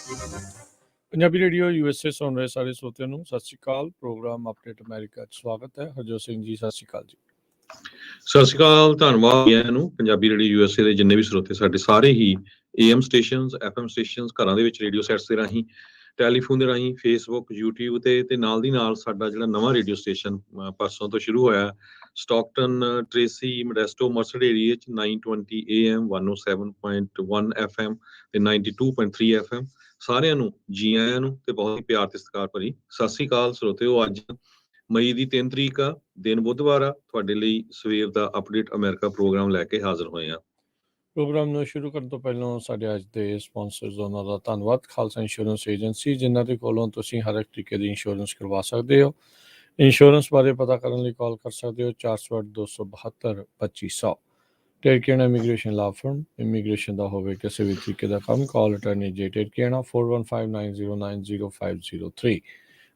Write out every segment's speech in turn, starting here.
Punjabi radio USA ਸੁਣ ਰਹੇ ਸਾਰੇ ਸਰੋਤਿਆਂ ਨੂੰ ਸਤਿ ਸ਼੍ਰੀ ਅਕਾਲ। ਪ੍ਰੋਗਰਾਮ ਅਪਡੇਟ ਅਮਰੀਕਾ 'ਚ ਸਵਾਗਤ ਹੈ। ਹਰਜੋਤ ਸਿੰਘ ਜੀ, ਸਤਿ ਸ਼੍ਰੀ ਅਕਾਲ ਜੀ। ਸਤਿ ਸ਼੍ਰੀ ਅਕਾਲ, ਧੰਨਵਾਦ ਨੂੰ ਪੰਜਾਬੀ ਰੇਡੀਓ USA ਦੇ ਜਿੰਨੇ ਵੀ ਸਰੋਤੇ ਸਾਡੇ ਸਾਰੇ ਹੀ AM ਸਟੇਸ਼ਨਸ, FM ਸਟੇਸ਼ਨਸ, ਘਰਾਂ ਦੇ ਵਿੱਚ ਰੇਡੀਓ ਸੈਟਸ ਦੇ ਰਾਹੀਂ, ਟੈਲੀਫੋਨ ਦੇ ਰਾਹੀਂ, ਫੇਸਬੁੱਕ, YouTube ਤੇ ਨਾਲ ਦੀ ਨਾਲ ਸਾਡਾ ਜਿਹੜਾ ਨਵਾਂ ਰੇਡੀਓ ਸਟੇਸ਼ਨ ਪਰਸੋਂ ਤੋਂ ਸ਼ੁਰੂ ਹੋਇਆ, ਸਟਾਕਟਨ, ਟ੍ਰੇਸੀ, ਮੋਡੈਸਟੋ, ਮਰਸਡ ਏਰੀਏ 'ਚ 920 AM, 107.1 FM ਤੇ 92.3 FM। ਸਾਰਿਆਂ ਨੂੰ ਜੀ ਆਇਆਂ ਨੂੰ ਤੇ ਬਹੁਤ ਹੀ ਪਿਆਰ ਤੇ ਸਤਿਕਾਰ ਭਰੀ ਸਤਿ ਸ਼੍ਰੀ ਅਕਾਲ ਸਰੋਤਿਓ। ਅੱਜ ਮਈ ਦੀ 3 ਤਰੀਕ ਆ, ਦਿਨ ਬੁੱਧਵਾਰ ਆ। ਤੁਹਾਡੇ ਲਈ ਸਵੇਰ ਦਾ ਅਪਡੇਟ ਅਮਰੀਕਾ ਪ੍ਰੋਗਰਾਮ ਲੈ ਕੇ ਹਾਜ਼ਰ ਹੋਏ ਆ। ਪ੍ਰੋਗਰਾਮ ਨੂੰ ਸ਼ੁਰੂ ਕਰਨ ਤੋਂ ਪਹਿਲਾਂ ਸਾਡੇ ਅੱਜ ਦੇ ਸਪਾਂਸਰਸ ਉਹਨਾਂ ਦਾ ਧੰਨਵਾਦ। ਖਾਲਸਾ ਇੰਸ਼ੋਰੈਂਸ ਏਜੰਸੀ, ਜਿਨ੍ਹਾਂ ਦੇ ਕੋਲੋਂ ਤੁਸੀਂ ਹਰ ਇੱਕ ਤਰੀਕੇ ਦੀ ਇੰਸ਼ੋਰੈਂਸ ਕਰਵਾ ਸਕਦੇ ਹੋ। ਇੰਸ਼ੋਰੈਂਸ ਬਾਰੇ ਪਤਾ ਕਰਨ ਲਈ ਕਾਲ ਕਰ ਸਕਦੇ ਹੋ 408-272-2500। ਟੇਰਕੇਨਾ ਇਮੀਗ੍ਰੇਸ਼ਨ ਲਾ ਫਰਮ, ਇਮੀਗ੍ਰੇਸ਼ਨ ਦਾ ਹੋਵੇ ਕਿਸੇ ਵੀ ਤਰੀਕੇ ਦਾ ਕੰਮ, ਕਾਲ ਅਟਰਨੀ ਜੇ ਟੇਰਕੇਨਾ 4159090503।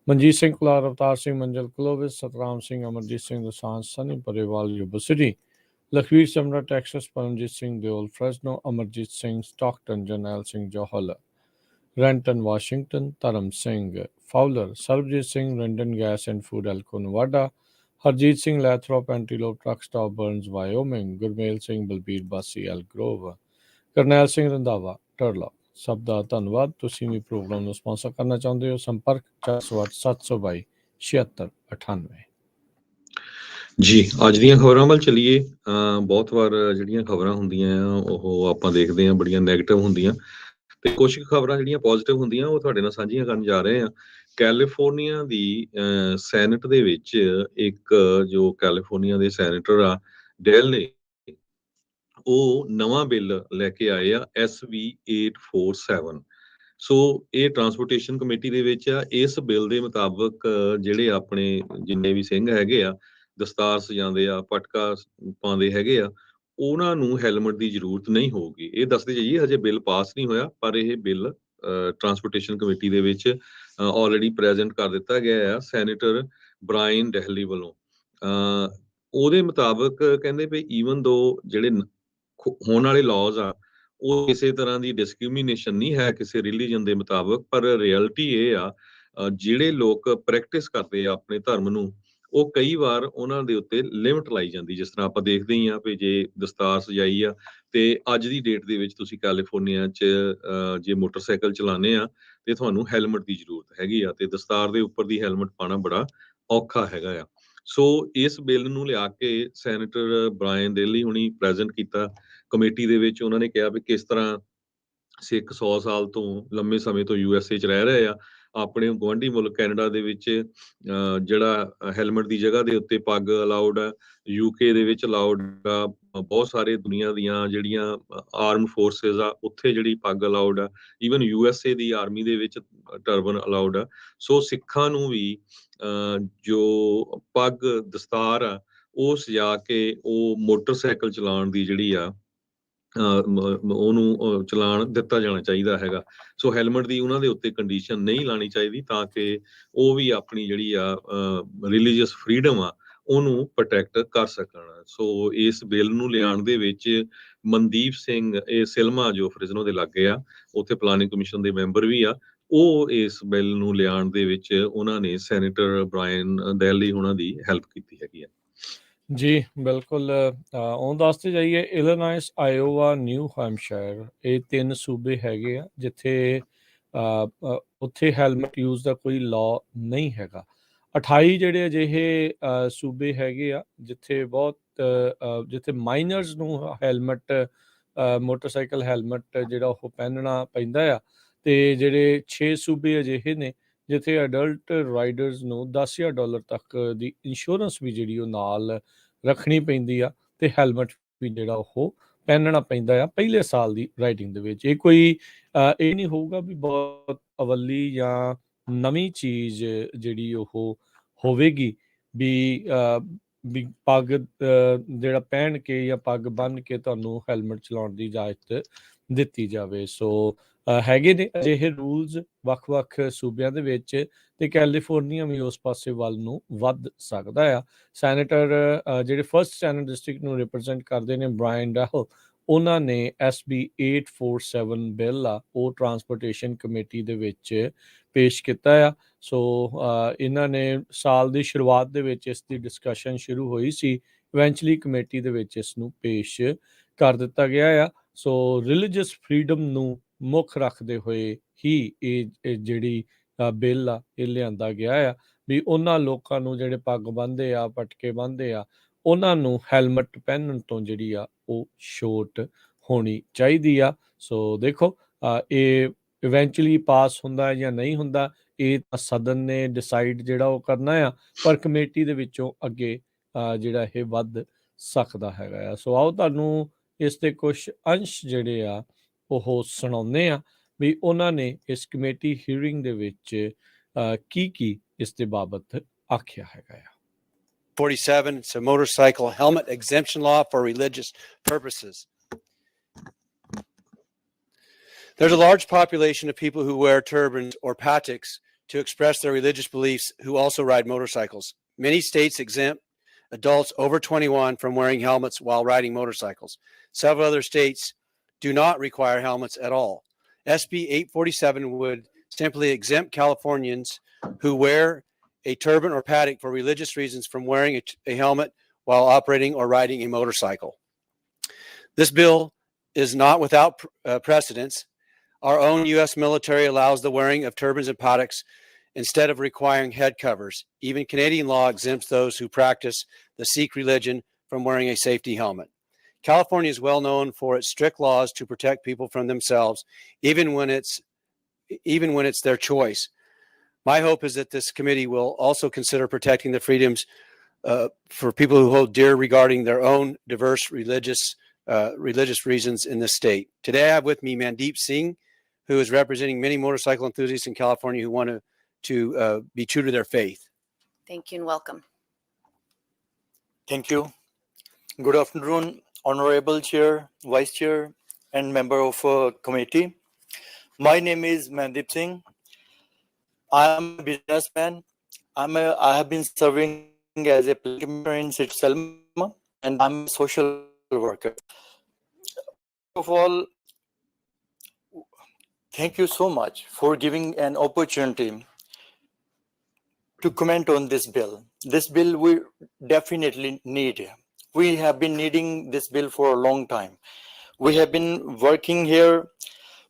Manjit Singh Kular, Avtar Singh Manjal, Clovis, Satram Singh, Amarjit Singh Dosanjh, Sunny Parewal, Yuba City, Lakhvir Samra, Texas, Paramjit Singh Deol, Fresno, Amarjit Singh, Stockton, Jarnail Singh Johal, Renton, Washington, Dharam Singh Fowler, Sarabjit Singh, Randon gas and food Elko, Nevada, Harjit Singh, Lathrop, Antelope, truck stop, Burns, ਵਾਇਓਮਿੰਗ, Gurmel Singh, Balbir ਬਾਸੀ, ਐਲ ਗਰੋਵ, ਕਰਨੈਲ ਸਿੰਘ, ਰੰਧਾਵਾ, ਟਰਲਾ। ਸਭ ਦਾ ਧੰਨਵਾਦ। ਤੁਸੀਂ ਵੀ ਪ੍ਰੋਗਰਾਮ ਨੂੰ ਸਪਾਂਸਰ ਕਰਨਾ ਚਾਹੁੰਦੇ ਹੋ? ਸੰਪਰਕ 408-722-7698। ਜੀ, ਅੱਜ ਦੀਆਂ ਖਬਰਾਂ ਵੱਲ ਚੱਲੀਏ। ਬਹੁਤ ਵਾਰ ਜਿਹੜੀਆਂ ਖਬਰਾਂ ਹੁੰਦੀਆਂ ਆ ਉਹ ਆਪਾਂ ਦੇਖਦੇ ਹਾਂ ਬੜੀਆਂ ਨੈਗੇਟਿਵ ਹੁੰਦੀਆਂ, ਤੇ ਕੁਝ ਖਬਰਾਂ ਜਿਹੜੀਆਂ ਪੋਜ਼ਿਟਿਵ ਹੁੰਦੀਆਂ ਉਹ ਤੁਹਾਡੇ ਨਾਲ ਸਾਂਝੀਆਂ ਕਰਨ ਜਾ ਰਹੇ ਆ। ਕੈਲੀਫੋਰਨੀਆ ਦੀ ਸੈਨੇਟ ਦੇ ਵਿੱਚ ਇੱਕ ਜੋ ਕੈਲੀਫੋਰਨੀਆ ਦੇ ਸੈਨੇਟਰ ਆ ਡੈਲ, ਉਹ ਨਵਾਂ ਬਿੱਲ ਲੈ ਕੇ ਆਏ ਆ SB 847। ਸੋ ਇਹ ਟਰਾਂਸਪੋਰਟੇਸ਼ਨ ਕਮੇਟੀ ਦੇ ਵਿੱਚ ਆ। ਇਸ ਬਿੱਲ ਦੇ ਮੁਤਾਬਕ ਜਿਹੜੇ ਆਪਣੇ ਜਿੰਨੇ ਵੀ ਸਿੰਘ ਹੈਗੇ ਆ, ਦਸਤਾਰ ਸਜਾਉਂਦੇ ਆ, ਪਟਕਾ ਪਾਉਂਦੇ ਹੈਗੇ ਆ, ਉਹਨਾਂ ਨੂੰ ਹੈਲਮਟ ਦੀ ਜ਼ਰੂਰਤ ਨਹੀਂ ਹੋਊਗੀ। ਇਹ ਦੱਸਦੇ ਜਾਈਏ ਹਜੇ ਬਿੱਲ ਪਾਸ ਨਹੀਂ ਹੋਇਆ, ਪਰ ਇਹ ਬਿੱਲ ਟਰਾਂਸਪੋਰਟੇਸ਼ਨ ਕਮੇਟੀ ਦੇ ਵਿੱਚ ਆਲਰੇਡੀ ਪ੍ਰੈਜ਼ੈਂਟ ਕਰ ਦਿੱਤਾ ਗਿਆ ਆ ਸੈਨੇਟਰ ਬ੍ਰਾਇਨ ਡੈਹਲੀ ਵੱਲੋਂ। ਉਹਦੇ ਮੁਤਾਬਕ ਕਹਿੰਦੇ ਵੀ ਈਵਨ ਦੋ ਜਿਹੜੇ ਹੋਣ ਵਾਲੇ ਲਾਜ਼ ਆ ਉਹ ਕਿਸੇ ਤਰ੍ਹਾਂ ਦੀ ਡਿਸਕ੍ਰਿਮੀਨੇਸ਼ਨ ਨਹੀਂ ਹੈ ਕਿਸੇ ਰਿਲੀਜਨ ਦੇ ਮੁਤਾਬਕ, ਪਰ ਰਿਐਲਿਟੀ ਇਹ ਆ ਜਿਹੜੇ ਲੋਕ ਪ੍ਰੈਕਟਿਸ ਕਰਦੇ ਆ ਆਪਣੇ ਧਰਮ ਨੂੰ, ਉਹ ਕਈ ਵਾਰ ਉਹਨਾਂ ਦੇ ਉੱਤੇ ਲਿਮਟ ਲਾਈ ਜਾਂਦੀ। ਜਿਸ ਤਰ੍ਹਾਂ ਆਪਾਂ ਦੇਖਦੇ ਹੀ ਆ ਵੀ ਜੇ ਦਸਤਾਰ ਸਜਾਈ ਆ ਤੇ ਅੱਜ ਦੀ ਡੇਟ ਦੇ ਵਿੱਚ ਤੁਸੀਂ ਕੈਲੀਫੋਰਨੀਆ 'ਚ ਜੇ ਮੋਟਰਸਾਈਕਲ ਚਲਾਉਂਦੇ ਆ ਤੇ ਤੁਹਾਨੂੰ ਹੈਲਮਟ ਦੀ ਜ਼ਰੂਰਤ ਹੈਗੀ ਆ, ਤੇ ਦਸਤਾਰ ਦੇ ਉੱਪਰ ਦੀ ਹੈਲਮਟ ਪਾਉਣਾ ਬੜਾ ਔਖਾ ਹੈਗਾ ਆ। ਸੋ ਇਸ ਬਿੱਲ ਨੂੰ ਲਿਆ ਕੇ ਸੈਨੇਟਰ ਬ੍ਰਾਇਨ ਡੇਲੀ ਹੁਣੀ ਪ੍ਰੈਜ਼ੈਂਟ ਕੀਤਾ ਕਮੇਟੀ ਦੇ ਵਿੱਚ। ਉਹਨਾਂ ਨੇ ਕਿਹਾ ਵੀ ਕਿਸ ਤਰ੍ਹਾਂ ਸਿੱਖ 100 ਸਾਲ ਤੋਂ ਲੰਮੇ ਸਮੇਂ ਤੋਂ USA 'ਚ ਰਹਿ ਰਹੇ ਆ, ਆਪਣੇ ਗੁਆਂਢੀ ਮੁਲਕ ਕੈਨੇਡਾ ਦੇ ਵਿੱਚ ਜਿਹੜਾ ਹੈਲਮਟ ਦੀ ਜਗ੍ਹਾ ਦੇ ਉੱਤੇ ਪੱਗ ਅਲਾਉਡ ਆ, UK ਦੇ ਵਿੱਚ ਅਲਾਉਡ ਆ, ਬਹੁਤ ਸਾਰੇ ਦੁਨੀਆ ਦੀਆਂ ਜਿਹੜੀਆਂ ਆਰਮਡ ਫੋਰਸਿਸ ਆ ਉੱਥੇ ਜਿਹੜੀ ਪੱਗ ਅਲਾਉਡ ਆ, ਈਵਨ USA ਦੀ ਆਰਮੀ ਦੇ ਵਿੱਚ ਟਰਬਨ ਅਲਾਉਡ ਆ। ਸੋ ਸਿੱਖਾਂ ਨੂੰ ਵੀ ਜੋ ਪੱਗ ਦਸਤਾਰ ਆ ਉਹ ਸਜਾ ਕੇ ਉਹ ਮੋਟਰਸਾਈਕਲ ਚਲਾਉਣ ਦੀ ਜਿਹੜੀ ਆ ਉਹਨੂੰ ਚਲਾਣ ਦਿੱਤਾ ਜਾਣਾ ਚਾਹੀਦਾ ਹੈਗਾ। ਸੋ ਹੈਲਮਟ ਦੀ ਉਹਨਾਂ ਦੇ ਉੱਤੇ ਕੰਡੀਸ਼ਨ ਨਹੀਂ ਲਾਣੀ ਚਾਹੀਦੀ, ਤਾਂ ਕਿ ਉਹ ਵੀ ਆਪਣੀ ਜਿਹੜੀ ਆ ਰਿਲੀਜੀਅਸ ਫਰੀਡਮ ਆ ਉਹਨੂੰ ਪ੍ਰੋਟੈਕਟ ਕਰ ਸਕਣ। ਸੋ ਇਸ ਬਿੱਲ ਨੂੰ ਲਿਆਉਣ ਦੇ ਵਿੱਚ ਮਨਦੀਪ ਸਿੰਘ, ਇਹ ਸਿਲਮਾ ਜੋ ਫਰਿਜ਼ਨੋ ਦੇ ਲਾਗੇ ਆ, ਉੱਥੇ ਪਲਾਨਿੰਗ ਕਮਿਸ਼ਨ ਦੇ ਮੈਂਬਰ ਵੀ ਆ, ਉਹ ਇਸ ਬਿੱਲ ਨੂੰ ਲਿਆਉਣ ਦੇ ਵਿੱਚ ਉਹਨਾਂ ਨੇ ਸੈਨੇਟਰ ਬ੍ਰਾਇਨ ਡੈਲੀ ਉਹਨਾਂ ਦੀ ਹੈਲਪ ਕੀਤੀ ਹੈਗੀ ਆ। ਜੀ ਬਿਲਕੁਲ। ਉਹ ਦੱਸਦੇ ਜਾਈਏ, ਇਲੀਨਾਇਸ, ਆਇਓਵਾ, ਨਿਊ ਹੈਮਸ਼ਾਇਰ, ਇਹ 3 ਸੂਬੇ ਹੈਗੇ ਆ ਜਿੱਥੇ ਉੱਥੇ ਹੈਲਮਟ ਯੂਜ਼ ਦਾ ਕੋਈ ਲਾਅ ਨਹੀਂ ਹੈਗਾ। 28 ਜਿਹੜੇ ਅਜਿਹੇ ਸੂਬੇ ਹੈਗੇ ਆ ਜਿੱਥੇ ਜਿੱਥੇ ਮਾਈਨਰਸ ਨੂੰ ਹੈਲਮਟ, ਮੋਟਰਸਾਈਕਲ ਹੈਲਮਟ ਜਿਹੜਾ ਉਹ ਪਹਿਨਣਾ ਪੈਂਦਾ ਆ, ਤੇ ਜਿਹੜੇ 6 ਸੂਬੇ ਅਜਿਹੇ ਨੇ ਜਿੱਥੇ ਅਡਲਟ ਰਾਈਡਰਸ ਨੂੰ $10,000 ਤੱਕ ਦੀ ਇੰਸ਼ੋਰੈਂਸ ਵੀ ਜਿਹੜੀ ਉਹ ਨਾਲ ਰੱਖਣੀ ਪੈਂਦੀ ਆ, ਤੇ ਹੈਲਮਟ ਵੀ ਜਿਹੜਾ ਉਹ ਪਹਿਨਣਾ ਪੈਂਦਾ ਆ ਪਹਿਲੇ ਸਾਲ ਦੀ ਰਾਈਡਿੰਗ ਦੇ ਵਿੱਚ। ਇਹ ਕੋਈ ਇਹ ਨਹੀਂ ਹੋਊਗਾ ਵੀ ਬਹੁਤ ਅਵੱਲੀ ਜਾਂ ਨਵੀਂ ਚੀਜ਼ ਜਿਹੜੀ ਉਹ ਹੋਵੇਗੀ ਵੀ ਪੱਗ ਜਿਹੜਾ ਪਹਿਨ ਕੇ ਜਾਂ ਪੱਗ ਬੰਨ੍ਹ ਕੇ ਤੁਹਾਨੂੰ ਹੈਲਮਟ ਚਲਾਉਣ ਦੀ ਇਜਾਜ਼ਤ ਦਿੱਤੀ ਜਾਵੇ। ਸੋ ਹੈਗੇ ਨੇ ਅਜਿਹੇ ਰੂਲਸ ਵੱਖ-ਵੱਖ ਸੂਬਿਆਂ ਦੇ ਵਿੱਚ, ਤੇ ਕੈਲੀਫੋਰਨੀਆ ਵੀ ਉਸ ਪਾਸੇ ਵੱਲ ਨੂੰ ਵੱਧ ਸਕਦਾ ਆ। ਸੈਨੇਟਰ ਜਿਹੜੇ ਫਸਟ ਸੈਨੇਟ ਡਿਸਟ੍ਰਿਕਟ ਨੂੰ ਰਿਪਰੈਜ਼ੈਂਟ ਕਰਦੇ ਨੇ ਬ੍ਰਾਇਨ ਡੈਹਲ, ਉਹਨਾਂ ਨੇ SB 847 ਬਿੱਲ ਆ ਉਹ ਟਰਾਂਸਪੋਰਟੇਸ਼ਨ ਕਮੇਟੀ ਦੇ ਵਿੱਚ ਪੇਸ਼ ਕੀਤਾ ਆ। ਸੋ ਇਹਨਾਂ ਨੇ ਸਾਲ ਦੀ ਸ਼ੁਰੂਆਤ ਦੇ ਵਿੱਚ ਇਸ ਦੀ ਡਿਸਕਸ਼ਨ ਸ਼ੁਰੂ ਹੋਈ ਸੀ, ਇਵੈਂਚੁਅਲੀ ਕਮੇਟੀ ਦੇ ਵਿੱਚ ਇਸ ਨੂੰ ਪੇਸ਼ ਕਰ ਦਿੱਤਾ ਗਿਆ ਆ। ਸੋ ਰਿਲੀਜੀਅਸ ਫਰੀडम ਨੂੰ ਮੁੱਖ ਰੱਖਦੇ ਹੋਏ ਹੀ ਇਹ ਜਿਹੜੀ ਬਿੱਲ ਆ ਇਹ ਲਿਆਂਦਾ ਗਿਆ ਆ ਵੀ ਉਹਨਾਂ ਲੋਕਾਂ ਨੂੰ ਜਿਹੜੇ ਪੱਗ ਬੰਨ੍ਹਦੇ ਆ, ਪਟਕੇ ਬੰਨ੍ਹਦੇ ਆ, ਉਹਨਾਂ ਨੂੰ ਹੈਲਮਟ ਪਹਿਨਣ ਤੋਂ ਜਿਹੜੀ ਆ ਉਹ ਛੋਟ ਹੋਣੀ ਚਾਹੀਦੀ ਆ। ਸੋ ਦੇਖੋ ਇਹ ਇਵੈਂਚੁਅਲੀ ਪਾਸ ਹੁੰਦਾ ਜਾਂ ਨਹੀਂ ਹੁੰਦਾ, ਇਹ ਤਾਂ ਸਦਨ ਨੇ ਡਿਸਾਈਡ ਜਿਹੜਾ ਉਹ ਕਰਨਾ ਆ, ਪਰ ਕਮੇਟੀ ਦੇ ਵਿੱਚੋਂ ਅੱਗੇ ਜਿਹੜਾ ਇਹ ਵੱਧ ਸਕਦਾ ਹੈਗਾ ਆ। ਸੋ ਆਓ ਤੁਹਾਨੂੰ ਇਸ ਦੇ ਕੁਛ ਅੰਸ਼ ਜਿਹੜੇ ਆ ਉਹ ਸੁਣਾਉਂਦੇ ਆ ਵੀ ਉਹਨਾਂ ਨੇ ਇਸ ਕਮੇਟੀ ਹੀਅਰਿੰਗ ਦੇ ਵਿੱਚ ਕੀ ਇਸ ਦੇ ਬਾਬਤ ਆਖਿਆ ਹੈਗਾ ਆ। 47, it's a motorcycle helmet exemption law for religious purposes. There's a large population of people who wear turbans or pattaks to express their religious beliefs who also ride motorcycles. Many states exempt adults over 21 from wearing helmets while riding motorcycles. Several other states do not require helmets at all. SB 847 would simply exempt Californians who wear a turban or pattock for religious reasons from wearing a helmet while operating or riding a motorcycle. This bill is not without precedence. Our own U.S. military allows the wearing of turbans and pattocks instead of requiring head covers. Even Canadian law exempts those who practice the Sikh religion from wearing a safety helmet. California is well known for its strict laws to protect people from themselves, even when it's their choice. My hope is that this committee will also consider protecting the freedoms for people who hold dear regarding their own diverse religious reasons in this state. Today I have with me Mandeep Singh, who is representing many motorcycle enthusiasts in California who want to be true to their faith. Thank you and welcome. Thank you. Good afternoon, Honorable Chair, Vice Chair, and member of committee. My name is Mandeep Singh. I am a businessman. I have been serving as a planning commissioner in Selma, and I'm a social worker. First of all, thank you so much for giving an opportunity to comment on this bill. This bill we definitely need. We have been needing this bill for a long time. We have been working here.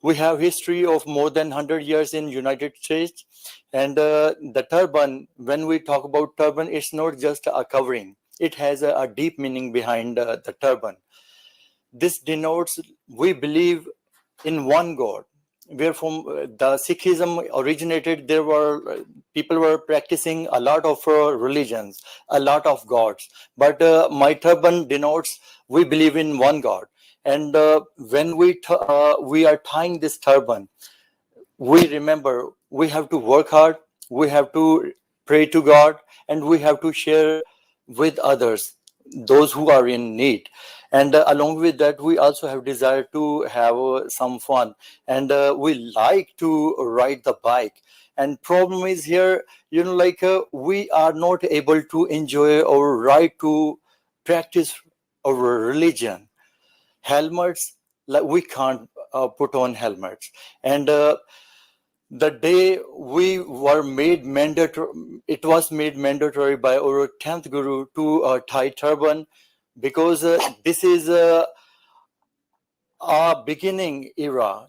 We have history of more than 100 years in United States. And the turban, when we talk about turban, it's not just a covering. It has a deep meaning behind the turban. This denotes we believe in one God. Where from the Sikhism originated, there were people were practicing a lot of religions, a lot of gods. But my turban denotes we believe in one God. And when we are tying this turban, we remember we have to work hard, we have to pray to God, and we have to share with others, those who are in need. And along with that, we also have desire to have some fun, and we like to ride the bike. And problem is here, we are not able to enjoy or right to practice our religion. Helmets, we can't put on helmets. And the day we were made mandatory, it was made mandatory by our 10th Guru to tie turban, because this is a beginning era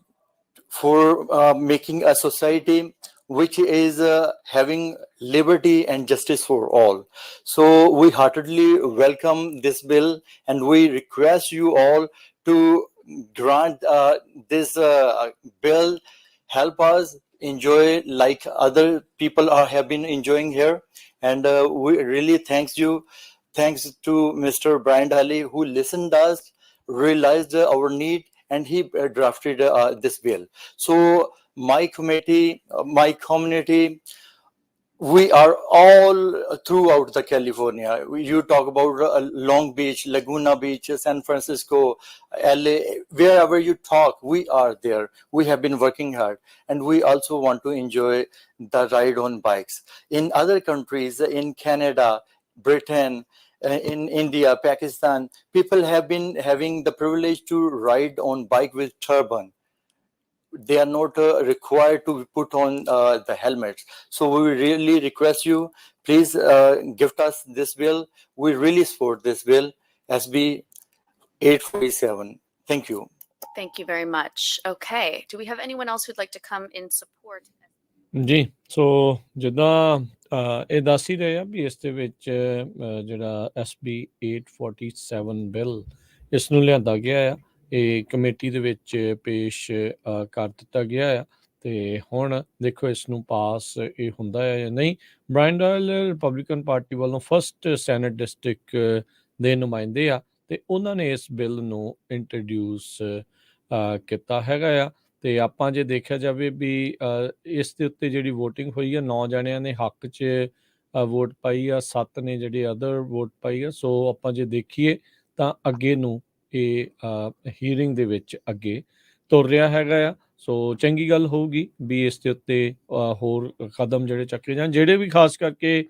for making a society which is having liberty and justice for all. So we heartedly welcome this bill, and we request you all to grant this bill. Help us enjoy like other people have been enjoying here. And we really thanks to Mr. Brian Dahley, who listened us, realized our need, and he drafted this bill. So my committee, my community, we are all throughout the California. You talk about Long Beach, Laguna Beach, San Francisco, LA, wherever you talk, we are there. We have been working hard, and we also want to enjoy the ride on bikes. In other countries, in Canada, Britain, in India, Pakistan, people have been having the privilege to ride on bike with turban. They are not required to put on the helmets. So we really request you, please gift us this bill. We really support this bill, SB 847. Thank you. Thank you very much. Okay. Do we have anyone else who'd like to come in support? ਜੀ ਸੋ ਜਿੱਦਾਂ ਇਹ ਦੱਸ ਹੀ ਰਹੇ ਆ ਵੀ ਇਸ ਦੇ ਵਿੱਚ ਜਿਹੜਾ SB 847 ਬਿੱਲ ਇਸ ਨੂੰ ਲਿਆਂਦਾ ਗਿਆ ਆ, ਇਹ ਕਮੇਟੀ ਦੇ ਵਿੱਚ ਪੇਸ਼ ਕਰ ਦਿੱਤਾ ਗਿਆ ਆ ਤੇ ਹੁਣ ਦੇਖੋ ਇਸ ਨੂੰ ਪਾਸ ਇਹ ਹੁੰਦਾ ਹੈ ਜਾਂ ਨਹੀਂ। ਬ੍ਰਾਇਨ ਡਾਇਲ ਰਿਪਬਲਿਕਨ ਪਾਰਟੀ ਵੱਲੋਂ ਫਸਟ ਸੈਨੇਟ ਡਿਸਟ੍ਰਿਕਟ ਦੇ ਨੁਮਾਇੰਦੇ ਆ ਤੇ ਉਹਨਾਂ ਨੇ ਇਸ ਬਿੱਲ ਨੂੰ ਇੰਟਰੋਡਿਊਸ ਕੀਤਾ ਹੈਗਾ ਆ। ਤੇ ਆਪਾਂ ਜੇ ਦੇਖਿਆ ਜਾਵੇ ਵੀ ਇਸ ਦੇ ਉੱਤੇ ਜਿਹੜੀ ਵੋਟਿੰਗ ਹੋਈ ਆ 9 ਜਣਿਆਂ ਨੇ ਹੱਕ 'ਚ ਵੋਟ ਪਾਈ ਆ, 7 ਨੇ ਜਿਹੜੇ ਅਦਰ ਵੋਟ ਪਾਈ ਆ। ਸੋ ਆਪਾਂ ਜੇ ਦੇਖੀਏ ਤਾਂ ਅੱਗੇ ਨੂੰ ਇਹ ਹੀਅਰਿੰਗ ਦੇ ਵਿੱਚ ਅੱਗੇ ਤੁਰ ਰਿਹਾ ਹੈਗਾ ਆ। ਸੋ ਚੰਗੀ ਗੱਲ ਹੋਊਗੀ ਵੀ ਇਸ ਦੇ ਉੱਤੇ ਹੋਰ ਕਦਮ ਜਿਹੜੇ ਚੱਕੇ ਜਾਣ, ਜਿਹੜੇ ਵੀ ਖਾਸ ਕਰਕੇ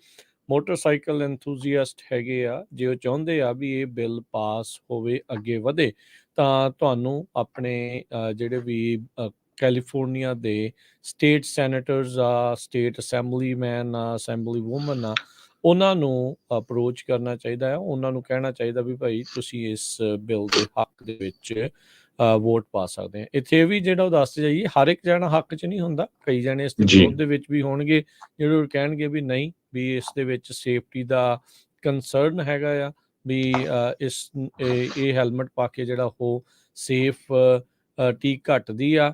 ਮੋਟਰਸਾਈਕਲ ਐਂਥੂਜ਼ੀਆਸਟ ਹੈਗੇ ਆ, ਜੇ ਉਹ ਚਾਹੁੰਦੇ ਆ ਵੀ ਇਹ ਬਿੱਲ ਪਾਸ ਹੋਵੇ, ਅੱਗੇ ਵਧੇ, ਤਾਂ ਤੁਹਾਨੂੰ ਆਪਣੇ ਜਿਹੜੇ ਵੀ ਕੈਲੀਫੋਰਨੀਆ ਦੇ ਸਟੇਟ ਸੈਨੇਟਰਸ ਆ, ਸਟੇਟ ਅਸੈਂਬਲੀਮੈਨ ਆ, ਅਸੈਂਬਲੀ ਵੂਮਨ ਆ, ਉਹਨਾਂ ਨੂੰ ਅਪਰੋਚ ਕਰਨਾ ਚਾਹੀਦਾ ਆ। ਉਹਨਾਂ ਨੂੰ ਕਹਿਣਾ ਚਾਹੀਦਾ ਵੀ ਭਾਈ ਤੁਸੀਂ ਇਸ ਬਿੱਲ ਦੇ ਹੱਕ ਦੇ ਵਿੱਚ ਵੋਟ ਪਾ ਸਕਦੇ ਆ। ਇੱਥੇ ਇਹ ਵੀ ਜਿਹੜਾ ਉਹ ਦੱਸਦੇ ਜਾਈਏ, ਹਰ ਇੱਕ ਜਣਾ ਹੱਕ 'ਚ ਨਹੀਂ ਹੁੰਦਾ, ਕਈ ਜਣੇ ਇਸ ਦੇ ਵਿਰੋਧ ਦੇ ਵਿੱਚ ਵੀ ਹੋਣਗੇ, ਜਿਹੜੇ ਕਹਿਣਗੇ ਵੀ ਨਹੀਂ, ਵੀ ਇਸ ਦੇ ਵਿੱਚ ਸੇਫਟੀ ਦਾ ਕੰਸਰਨ ਹੈਗਾ ਆ, ਵੀ ਇਹ ਹੈਲਮਟ ਪਾ ਕੇ ਜਿਹੜਾ ਉਹ ਸੇਫ ਟੀ ਘਟਦੀ ਆ।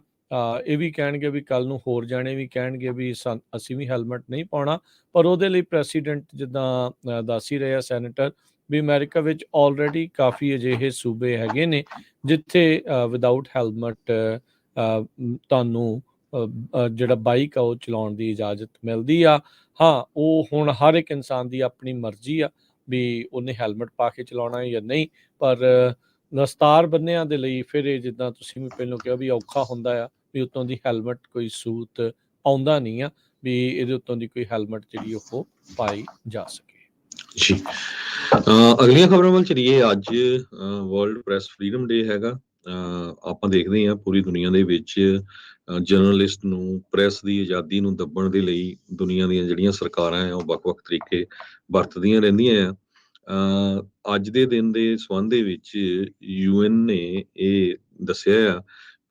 ਇਹ ਵੀ ਕਹਿਣਗੇ ਵੀ ਕੱਲ ਨੂੰ ਹੋਰ ਜਾਣੇ ਵੀ ਕਹਿਣਗੇ ਵੀ ਅਸੀਂ ਵੀ ਹੈਲਮਟ ਨਹੀਂ ਪਾਉਣਾ। ਪਰ ਉਹਦੇ ਲਈ ਪ੍ਰੈਸੀਡੈਂਟ ਜਿੱਦਾਂ ਦੱਸ ਹੀ ਰਿਹਾ ਸੈਨੇਟਰ ਵੀ ਅਮਰੀਕਾ ਵਿੱਚ ਆਲਰੇਡੀ ਕਾਫੀ ਅਜਿਹੇ ਸੂਬੇ ਹੈਗੇ ਨੇ ਜਿੱਥੇ ਵਿਦਆਊਟ ਹੈਲਮਟ ਤੁਹਾਨੂੰ ਜਿਹੜਾ ਬਾਈਕ ਆ ਉਹ ਚਲਾਉਣ ਦੀ ਇਜਾਜ਼ਤ ਮਿਲਦੀ ਆ। ਹਾਂ, ਉਹ ਹੁਣ ਹਰ ਇੱਕ ਇਨਸਾਨ ਦੀ ਆਪਣੀ ਮਰਜ਼ੀ ਆ ਵੀ ਉਹਨੇ ਹੈਲਮਟ ਪਾ ਕੇ ਚਲਾਉਣਾ ਜਾਂ ਨਹੀਂ। ਪਰ ਦਸਤਾਰ ਬੰਨਿਆਂ ਦੇ ਲਈ ਫਿਰ ਇਹ ਜਿੱਦਾਂ ਤੁਸੀਂ ਵੀ ਪਹਿਲਾਂ ਕਿਹਾ ਵੀ ਔਖਾ ਹੁੰਦਾ ਆ ਵੀ ਉੱਤੋਂ ਦੀ ਹੈਲਮਟ ਕੋਈ ਸੂਤ ਆਉਂਦਾ ਨਹੀਂ ਆ ਵੀ ਇਹਦੇ ਉੱਤੋਂ ਦੀ ਕੋਈ ਹੈਲਮਟ ਜਿਹੜੀ ਉਹ ਪਾਈ ਜਾ ਸਕੇ। ਜੀ ਅਗਲੀਆਂ ਖਬਰਾਂ ਵੱਲ ਚਲੀਏ। ਅੱਜ ਵਰਲਡ ਪ੍ਰੈਸ ਫਰੀडम ਡੇ ਹੈਗਾ। ਆਪਾਂ ਦੇਖਦੇ ਹਾਂ ਪੂਰੀ ਦੁਨੀਆ ਦੇ ਵਿੱਚ ਜਰਨਲਿਸਟ ਨੂੰ, ਪ੍ਰੈਸ ਦੀ ਆਜ਼ਾਦੀ ਨੂੰ ਦੱਬਣ ਦੇ ਲਈ ਦੁਨੀਆ ਦੀਆਂ ਜਿਹੜੀਆਂ ਸਰਕਾਰਾਂ ਆ ਉਹ ਵੱਖ-ਵੱਖ ਤਰੀਕੇ ਵਰਤਦੀਆਂ ਰਹਿੰਦੀਆਂ ਆ। ਅੱਜ ਦੇ ਦਿਨ ਦੇ ਸੰਬੰਧ ਦੇ ਵਿੱਚ UN ਨੇ ਇਹ ਦੱਸਿਆ ਆ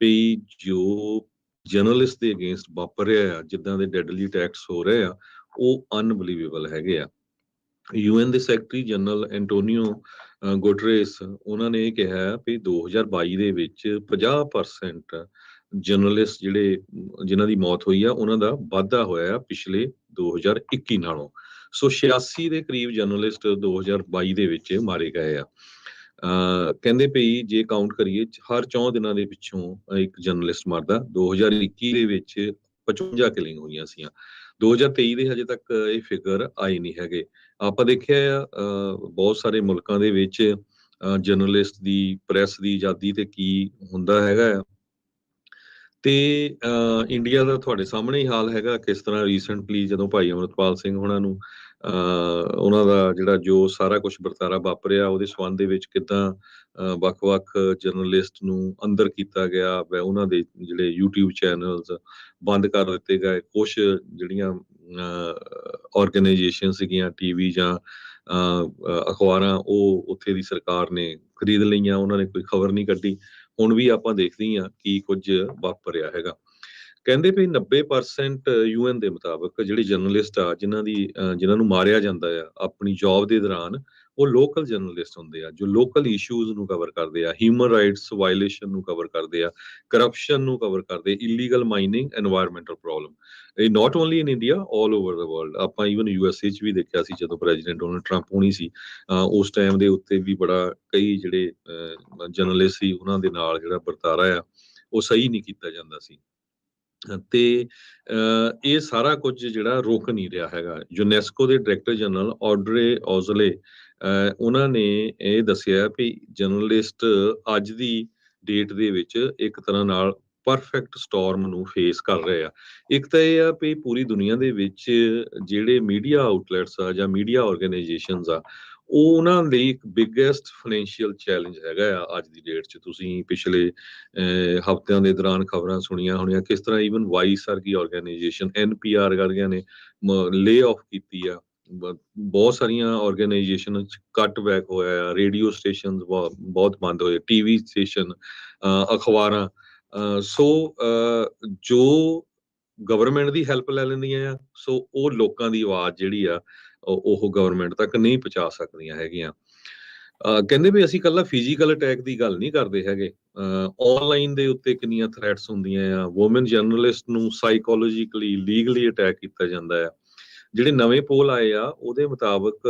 ਵੀ ਜੋ ਜਰਨਲਿਸਟ ਦੇ ਅਗੇਂਸਟ ਵਾਪਰ ਰਿਹਾ ਆ, ਜਿੱਦਾਂ ਦੇ ਡੈਡਲੀ ਅਟੈਕਸ ਹੋ ਰਹੇ ਆ, ਉਹ ਅਨਬਲੀਵੇਬਲ ਹੈਗੇ ਆ। UN ਦੇ ਸੈਕਟਰੀ ਜਨਰਲ ਐਂਟੋਨੀਓ ਗੁਟਰੇਸ ਉਹਨਾਂ ਨੇ ਇਹ ਕਿਹਾ ਵੀ 2022 ਦੇ ਵਿੱਚ 50% ਜਰਨਲਿਸਟ ਜਿਨ੍ਹਾਂ ਦੀ ਮੌਤ ਹੋਈ ਆ ਉਹਨਾਂ ਦਾ ਵਾਧਾ ਹੋਇਆ ਆ ਪਿਛਲੇ 2021 ਨਾਲੋਂ। ਸੋ 86 ਦੇ ਕਰੀਬ ਜਰਨਲਿਸਟ 2022 ਦੇ ਵਿੱਚ ਮਾਰੇ ਗਏ ਆ। ਕਹਿੰਦੇ ਪਈ ਜੇ ਕਾਊਂਟ ਕਰੀਏ ਹਰ 4 ਦਿਨਾਂ ਦੇ ਪਿੱਛੋਂ ਇੱਕ ਜਰਨਲਿਸਟ ਮਰਦਾ। 2021 ਦੇ ਵਿੱਚ 55 ਕਿਲਿੰਗ ਹੋਈਆਂ ਸੀਆਂ। 2023 ਦੇ ਹਜੇ ਤੱਕ ਇਹ ਫਿਗਰ ਆਏ ਨਹੀਂ ਹੈਗੇ। ਆਪਾਂ ਦੇਖਿਆ ਆ ਬਹੁਤ ਸਾਰੇ ਮੁਲਕਾਂ ਦੇ ਵਿੱਚ ਜਰਨਲਿਸਟ ਦੀ, ਪ੍ਰੈਸ ਦੀ ਆਜ਼ਾਦੀ ਤੇ ਕੀ ਹੁੰਦਾ ਹੈਗਾ ਆ। ਤੇ ਇੰਡੀਆ ਦਾ ਤੁਹਾਡੇ ਸਾਹਮਣੇ ਹੀ ਹਾਲ ਹੈਗਾ, ਕਿਸ ਤਰ੍ਹਾਂ ਰੀਸੈਂਟਲੀ ਜਦੋਂ ਭਾਈ ਅਮਰਪਾਲ ਸਿੰਘ ਉਹਨਾਂ ਨੂੰ ਉਹਨਾਂ ਦਾ ਜਿਹੜਾ ਜੋ ਸਾਰਾ ਕੁਝ ਵਰਤਾਰਾ ਵਾਪਰਿਆ ਉਹਦੇ ਸੰਬੰਧ ਦੇ ਵਿੱਚ ਕਿੱਦਾਂ ਵੱਖ-ਵੱਖ ਜਰਨਲਿਸਟ ਨੂੰ ਅੰਦਰ ਕੀਤਾ ਗਿਆ, ਉਹਨਾਂ ਦੇ ਜਿਹੜੇ YouTube ਚੈਨਲਸ ਬੰਦ ਕਰ ਦਿੱਤੇ ਗਏ। ਕੁਛ ਜਿਹੜੀਆਂ ਆਰਗੇਨਾਈਜੇਸ਼ਨ ਸੀਗੀਆਂ, TV ਜਾਂ ਅਖਬਾਰਾਂ, ਉਹ ਉੱਥੇ ਦੀ ਸਰਕਾਰ ਨੇ ਖਰੀਦ ਲਈਆਂ, ਉਹਨਾਂ ਨੇ ਕੋਈ ਖਬਰ ਨਹੀਂ ਕੱਢੀ। ਹੁਣ ਵੀ ਆਪਾਂ ਦੇਖਦੇ ਹਾਂ ਕੀ ਕੁਝ ਵਾਪਰ ਰਿਹਾ ਹੈਗਾ। ਕਹਿੰਦੇ ਵੀ 90% UN ਦੇ ਮੁਤਾਬਕ ਜਿਹੜੇ ਜਰਨਲਿਸਟ ਆ ਜਿਨ੍ਹਾਂ ਨੂੰ ਮਾਰਿਆ ਜਾਂਦਾ ਆ ਆਪਣੀ ਜੌਬ ਦੇ ਦੌਰਾਨ, ਉਹ ਲੋਕਲ ਜਰਨਲਿਸਟ ਹੁੰਦੇ ਆ ਜੋ ਲੋਕਲ ਇਸ਼ੂਜ਼ ਨੂੰ ਕਵਰ ਕਰਦੇ ਆ, ਹਿਊਮਨ ਰਾਈਟਸ ਵਾਇਲੇਸ਼ਨ ਨੂੰ ਕਵਰ ਕਰਦੇ ਆ, ਕਰਪਸ਼ਨ ਨੂੰ ਕਵਰ ਕਰਦੇ, ਇਲੀਗਲ ਮਾਈਨਿੰਗ, ਐਨਵਾਇਰਨਮੈਂਟਲ ਪ੍ਰੋਬਲਮ। ਇਹ not only in India, all over the world. ਆਪਾਂ ਈਵਨ USA 'ਚ ਵੀ ਦੇਖਿਆ ਸੀ ਜਦੋਂ ਪ੍ਰੈਜ਼ੀਡੈਂਟ ਡੋਨਲਡ ਟਰੰਪ ਹੋਣੀ ਸੀ, ਉਸ ਟਾਈਮ ਦੇ ਉੱਤੇ ਵੀ ਬੜਾ ਕਈ ਜਿਹੜੇ ਜਰਨਲਿਸਟ ਸੀ ਉਹਨਾਂ ਦੇ ਨਾਲ ਜਿਹੜਾ ਵਰਤਾਰਾ ਆ ਉਹ ਸਹੀ ਨਹੀਂ ਕੀਤਾ ਜਾਂਦਾ ਸੀ। ਤੇ ਇਹ ਸਾਰਾ ਕੁਝ ਜਿਹੜਾ ਰੁਕ ਨਹੀਂ ਰਿਹਾ ਹੈਗਾ। ਯੂਨੈਸਕੋ ਦੇ ਡਾਇਰੈਕਟਰ ਜਨਰਲ ਆਡਰੇ ਔਜ਼ਲੇ ਉਹਨਾਂ ਨੇ ਇਹ ਦੱਸਿਆ ਵੀ ਜਰਨਲਿਸਟ ਅੱਜ ਦੀ ਡੇਟ ਦੇ ਵਿੱਚ ਇੱਕ ਤਰ੍ਹਾਂ ਨਾਲ ਪਰਫੈਕਟ ਸਟਾਰਮ ਨੂੰ ਫੇਸ ਕਰ ਰਹੇ ਆ। ਇੱਕ ਤਾਂ ਇਹ ਆ ਵੀ ਪੂਰੀ ਦੁਨੀਆ ਦੇ ਵਿੱਚ ਜਿਹੜੇ ਮੀਡੀਆ ਆਊਟਲੈਟਸ ਆ ਜਾਂ ਮੀਡੀਆ ਆਰਗੇਨਾਈਜੇਸ਼ਨਸ ਆ ਉਹ ਉਹਨਾਂ ਲਈ ਇੱਕ ਬਿਗੇਸਟ ਫਾਈਨੈਂਸ਼ੀਅਲ ਚੈਲੰਜ ਹੈਗਾ ਆ ਅੱਜ ਦੀ ਡੇਟ 'ਚ। ਤੁਸੀਂ ਪਿਛਲੇ ਹਫ਼ਤਿਆਂ ਦੇ ਦੌਰਾਨ ਖਬਰਾਂ ਸੁਣੀਆਂ ਹੋਣੀਆਂ ਕਿਸ ਤਰ੍ਹਾਂ ਈਵਨ ਵਾਈਸ ਵਰਗੀ ਆਰਗੇਨਾਈਜੇਸ਼ਨ, NPR ਵਰਗੀਆਂ ਨੇ ਲੇ ਆਫ ਕੀਤੀ ਆ। ਬਹੁਤ ਸਾਰੀਆਂ ਆਰਗੇਨਾਈਜੇਸ਼ਨ 'ਚ ਕੱਟ ਬੈਕ ਹੋਇਆ ਆ, ਰੇਡੀਓ ਸਟੇਸ਼ਨ ਬਹੁਤ ਬੰਦ ਹੋਏ, TV ਸਟੇਸ਼ਨ, ਅਖਬਾਰਾਂ। ਸੋ ਜੋ ਗਵਰਨਮੈਂਟ ਦੀ ਹੈਲਪ ਲੈ ਲੈਂਦੀਆਂ ਆ, ਸੋ ਉਹ ਲੋਕਾਂ ਦੀ ਆਵਾਜ਼ ਜਿਹੜੀ ਆ ਉਹ ਗਵਰਨਮੈਂਟ ਤੱਕ ਨਹੀਂ ਪਹੁੰਚਾ ਸਕਦੀਆਂ ਹੈਗੀਆਂ। ਕਹਿੰਦੇ ਵੀ ਅਸੀਂ ਇਕੱਲਾ ਫਿਜ਼ੀਕਲ ਅਟੈਕ ਦੀ ਗੱਲ ਨਹੀਂ ਕਰਦੇ ਹੈਗੇ, ਆਨਲਾਈਨ ਦੇ ਉੱਤੇ ਕਿੰਨੀਆਂ ਥ੍ਰੈਟਸ ਹੁੰਦੀਆਂ ਆ। ਵੂਮਨ ਜਰਨਲਿਸਟ ਨੂੰ ਸਾਈਕੋਲੋਜੀਕਲੀ, ਲੀਗਲੀ ਅਟੈਕ ਕੀਤਾ ਜਾਂਦਾ ਆ। ਜਿਹੜੇ ਨਵੇਂ ਪੋਲ ਆਏ ਆ ਉਹਦੇ ਮੁਤਾਬਕ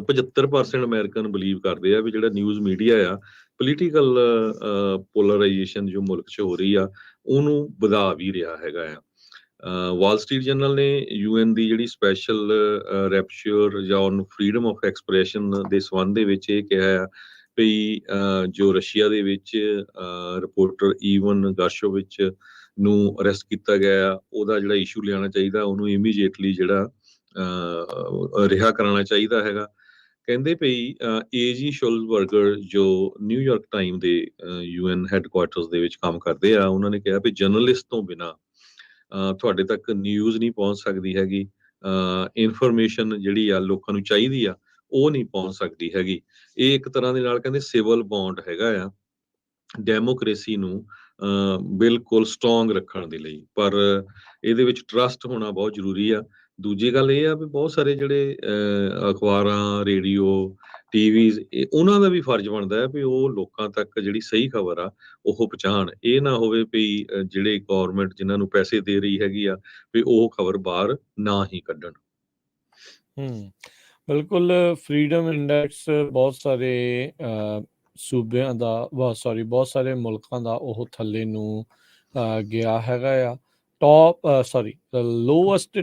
75% ਅਮਰੀਕਨ ਬਿਲੀਵ ਕਰਦੇ ਆ ਵੀ ਜਿਹੜਾ ਨਿਊਜ਼ ਮੀਡੀਆ ਆ, ਪੋਲੀਟੀਕਲ ਪੋਲਰਾਈਜੇਸ਼ਨ ਜੋ ਮੁਲਕ 'ਚ ਹੋ ਰਹੀ ਆ ਉਹਨੂੰ ਵਧਾ ਵੀ ਰਿਹਾ ਹੈਗਾ ਆ। ਵਾਲ ਸਟਰੀਟ ਜਰਨਲ ਨੇ UN ਦੀ ਜਿਹੜੀ ਸਪੈਸ਼ਲ ਰੈਪਚਰ ਜਾਂ ਉਹਨੂੰ ਫਰੀडम ਆਫ ਐਕਸਪ੍ਰੈਸ਼ਨ ਦੇ ਸੰਬੰਧ ਦੇ ਵਿੱਚ ਇਹ ਕਿਹਾ ਆ ਵੀ ਜੋ ਰਸ਼ੀਆ ਦੇ ਵਿੱਚ ਰਿਪੋਰਟਰ ਈਵਨ ਗਾਸ਼ੋਵਿਚ ਨੂੰ ਅਰੈਸਟ ਕੀਤਾ ਗਿਆ ਆ, ਉਹਦਾ ਜਿਹੜਾ ਇਸ਼ੂ ਲਿਆਉਣਾ ਚਾਹੀਦਾ, ਉਹਨੂੰ ਇਮੀਡੀਏਟਲੀ ਜਿਹੜਾ ਰਿਹਾ ਕਰਾਉਣਾ ਚਾਹੀਦਾ ਹੈਗਾ। ਕਹਿੰਦੇ ਪਈ ਏਜੀ ਸ਼ੋਲਬਰਗਰ ਜੋ ਨਿਊਯਾਰਕ ਟਾਈਮ ਦੇ UN ਹੈੱਡਕੁਆਰਟਰਸ ਦੇ ਵਿੱਚ ਕੰਮ ਕਰਦੇ ਆ, ਉਹਨਾਂ ਨੇ ਕਿਹਾ ਵੀ ਜਰਨਲਿਸਟ ਤੋਂ ਬਿਨਾਂ ਤੁਹਾਡੇ ਤੱਕ ਨਿਊਜ਼ ਨਹੀਂ ਪਹੁੰਚ ਸਕਦੀ ਹੈਗੀ, ਇਨਫੋਰਮੇਸ਼ਨ ਜਿਹੜੀ ਆ ਲੋਕਾਂ ਨੂੰ ਚਾਹੀਦੀ ਆ ਉਹ ਨਹੀਂ ਪਹੁੰਚ ਸਕਦੀ ਹੈਗੀ। ਇਹ ਇੱਕ ਤਰ੍ਹਾਂ ਦੇ ਨਾਲ ਕਹਿੰਦੇ ਸਿਵਲ ਬੌਂਡ ਹੈਗਾ ਆ ਡੈਮੋਕ੍ਰੇਸੀ ਨੂੰ ਬਿਲਕੁਲ ਸਟਰੋਂਗ ਰੱਖਣ ਦੇ ਲਈ, ਪਰ ਇਹਦੇ ਵਿੱਚ ਟਰਸਟ ਹੋਣਾ ਬਹੁਤ ਜ਼ਰੂਰੀ ਆ। ਦੂਜੀ ਗੱਲ ਇਹ ਆ ਵੀ ਬਹੁਤ ਸਾਰੇ ਜਿਹੜੇ ਅਖਬਾਰਾਂ, ਰੇਡੀਓ, TVs, ਉਹਨਾਂ ਦਾ ਵੀ ਫਰਜ਼ ਬਣਦਾ ਹੈ ਵੀ ਉਹ ਲੋਕਾਂ ਤੱਕ ਜਿਹੜੀ ਸਹੀ ਖਬਰ ਆ ਉਹ ਪਹੁੰਚਾਉਣ। ਇਹ ਨਾ ਹੋਵੇ ਵੀ ਜਿਹੜੇ ਗੌਰਮੈਂਟ ਜਿਨ੍ਹਾਂ ਨੂੰ ਪੈਸੇ ਦੇ ਰਹੀ ਹੈਗੀ ਆ ਵੀ ਉਹ ਖਬਰ ਬਾਹਰ ਨਾ ਹੀ ਕੱਢਣ। ਬਿਲਕੁਲ। ਫਰੀडम ਇੰਡੈਕਸ ਬਹੁਤ ਸਾਰੇ ਸੂਬਿਆਂ ਦਾ ਬਹੁਤ ਸਾਰੇ ਮੁਲਕਾਂ ਦਾ ਉਹ ਥੱਲੇ ਨੂੰ ਗਿਆ ਹੈਗਾ ਆ। ਲੋਐਸਟ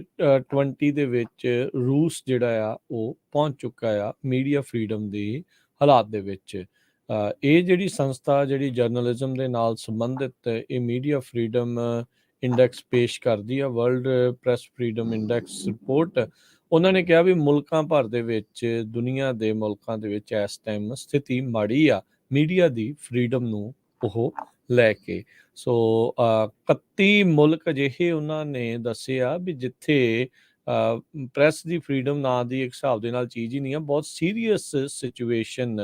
20 ਦੇ ਵਿੱਚ ਰੂਸ ਜਿਹੜਾ ਆ ਉਹ ਪਹੁੰਚ ਚੁੱਕਾ ਆ ਮੀਡੀਆ ਫਰੀडम ਦੀ ਹਾਲਾਤ ਦੇ ਵਿੱਚ। ਇਹ ਜਿਹੜੀ ਸੰਸਥਾ ਜਿਹੜੀ ਜਰਨਲਿਜ਼ਮ ਦੇ ਨਾਲ ਸੰਬੰਧਿਤ ਇਹ ਮੀਡੀਆ ਫਰੀडम ਇੰਡੈਕਸ ਪੇਸ਼ ਕਰਦੀ ਆ, world press freedom index report. ਉਹਨਾਂ ਨੇ ਕਿਹਾ ਵੀ ਮੁਲਕਾਂ ਭਰ ਦੇ ਵਿੱਚ, ਦੁਨੀਆ ਦੇ ਮੁਲਕਾਂ ਦੇ ਵਿੱਚ ਇਸ ਟਾਈਮ ਸਥਿਤੀ ਮਾੜੀ ਆ ਮੀਡੀਆ ਦੀ ਫਰੀडम ਨੂੰ ਉਹ ਲੈ ਕੇ। ਸੋ 31 ਮੁਲਕ ਅਜਿਹੇ ਉਹਨਾਂ ਨੇ ਦੱਸੇ ਆ ਵੀ ਜਿੱਥੇ ਪ੍ਰੈਸ ਦੀ ਫਰੀडम ਨਾਂ ਦੀ ਇੱਕ ਹਿਸਾਬ ਦੇ ਨਾਲ ਚੀਜ਼ ਹੀ ਨਹੀਂ ਆ, ਬਹੁਤ ਸੀਰੀਅਸ ਸਿਚੁਏਸ਼ਨ